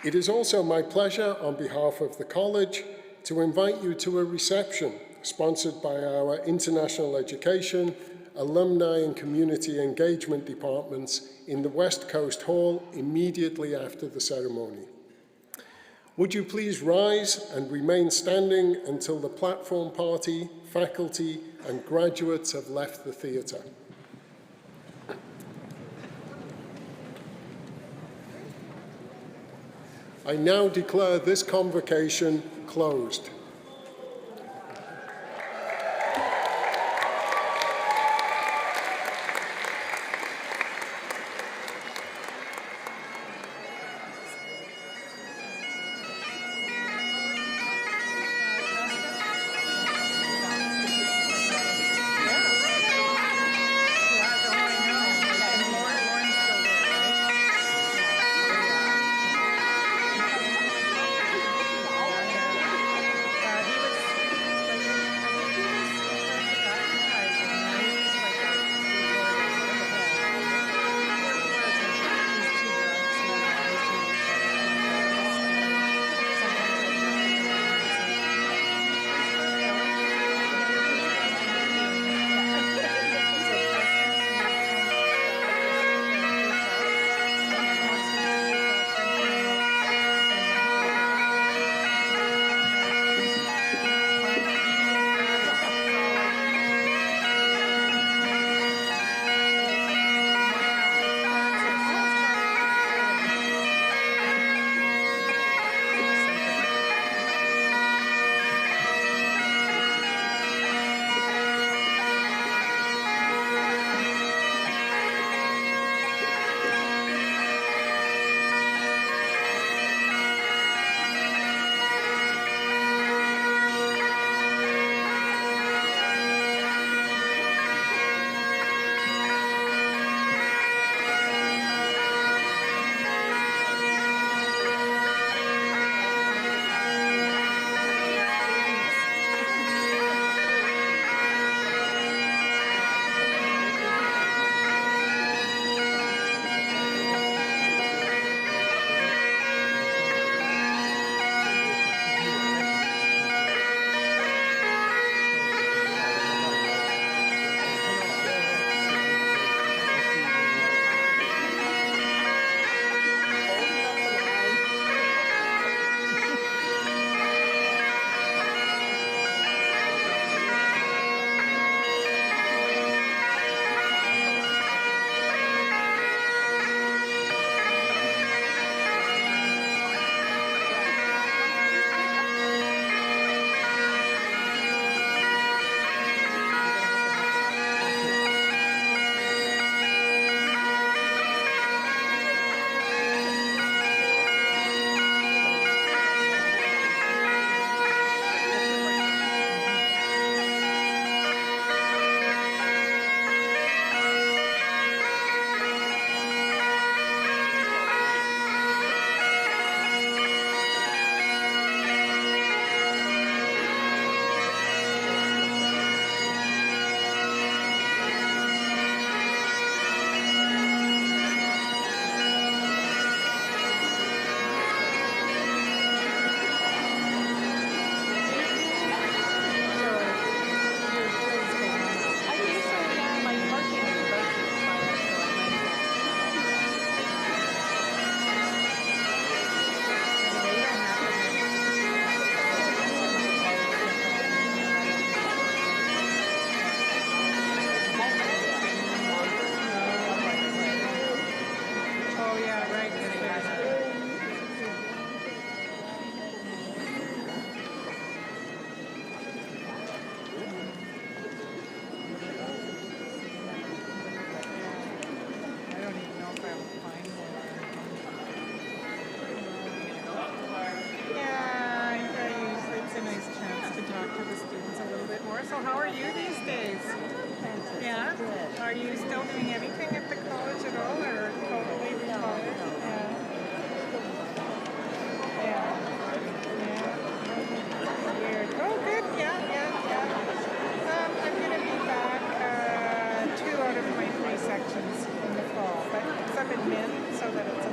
It is also my pleasure, on behalf of the college, to invite you to a reception sponsored by our International Education, Alumni and Community Engagement departments in the West Coast Hall immediately after the ceremony. Would you please rise and remain standing until the platform party, faculty, and graduates have left the theatre. I now declare this convocation closed.
yeah, right. I don't even know if I'll find one. Yeah, it's a nice chance to talk to the students a little bit more. So how are you these days? Yeah? Are you still doing anything at the college at all, or totally retired? Yeah. Weird. Oh, good. Yeah. I'm going to be back 2 out of my 3 sections in the fall, but because I'm in Min, so that it's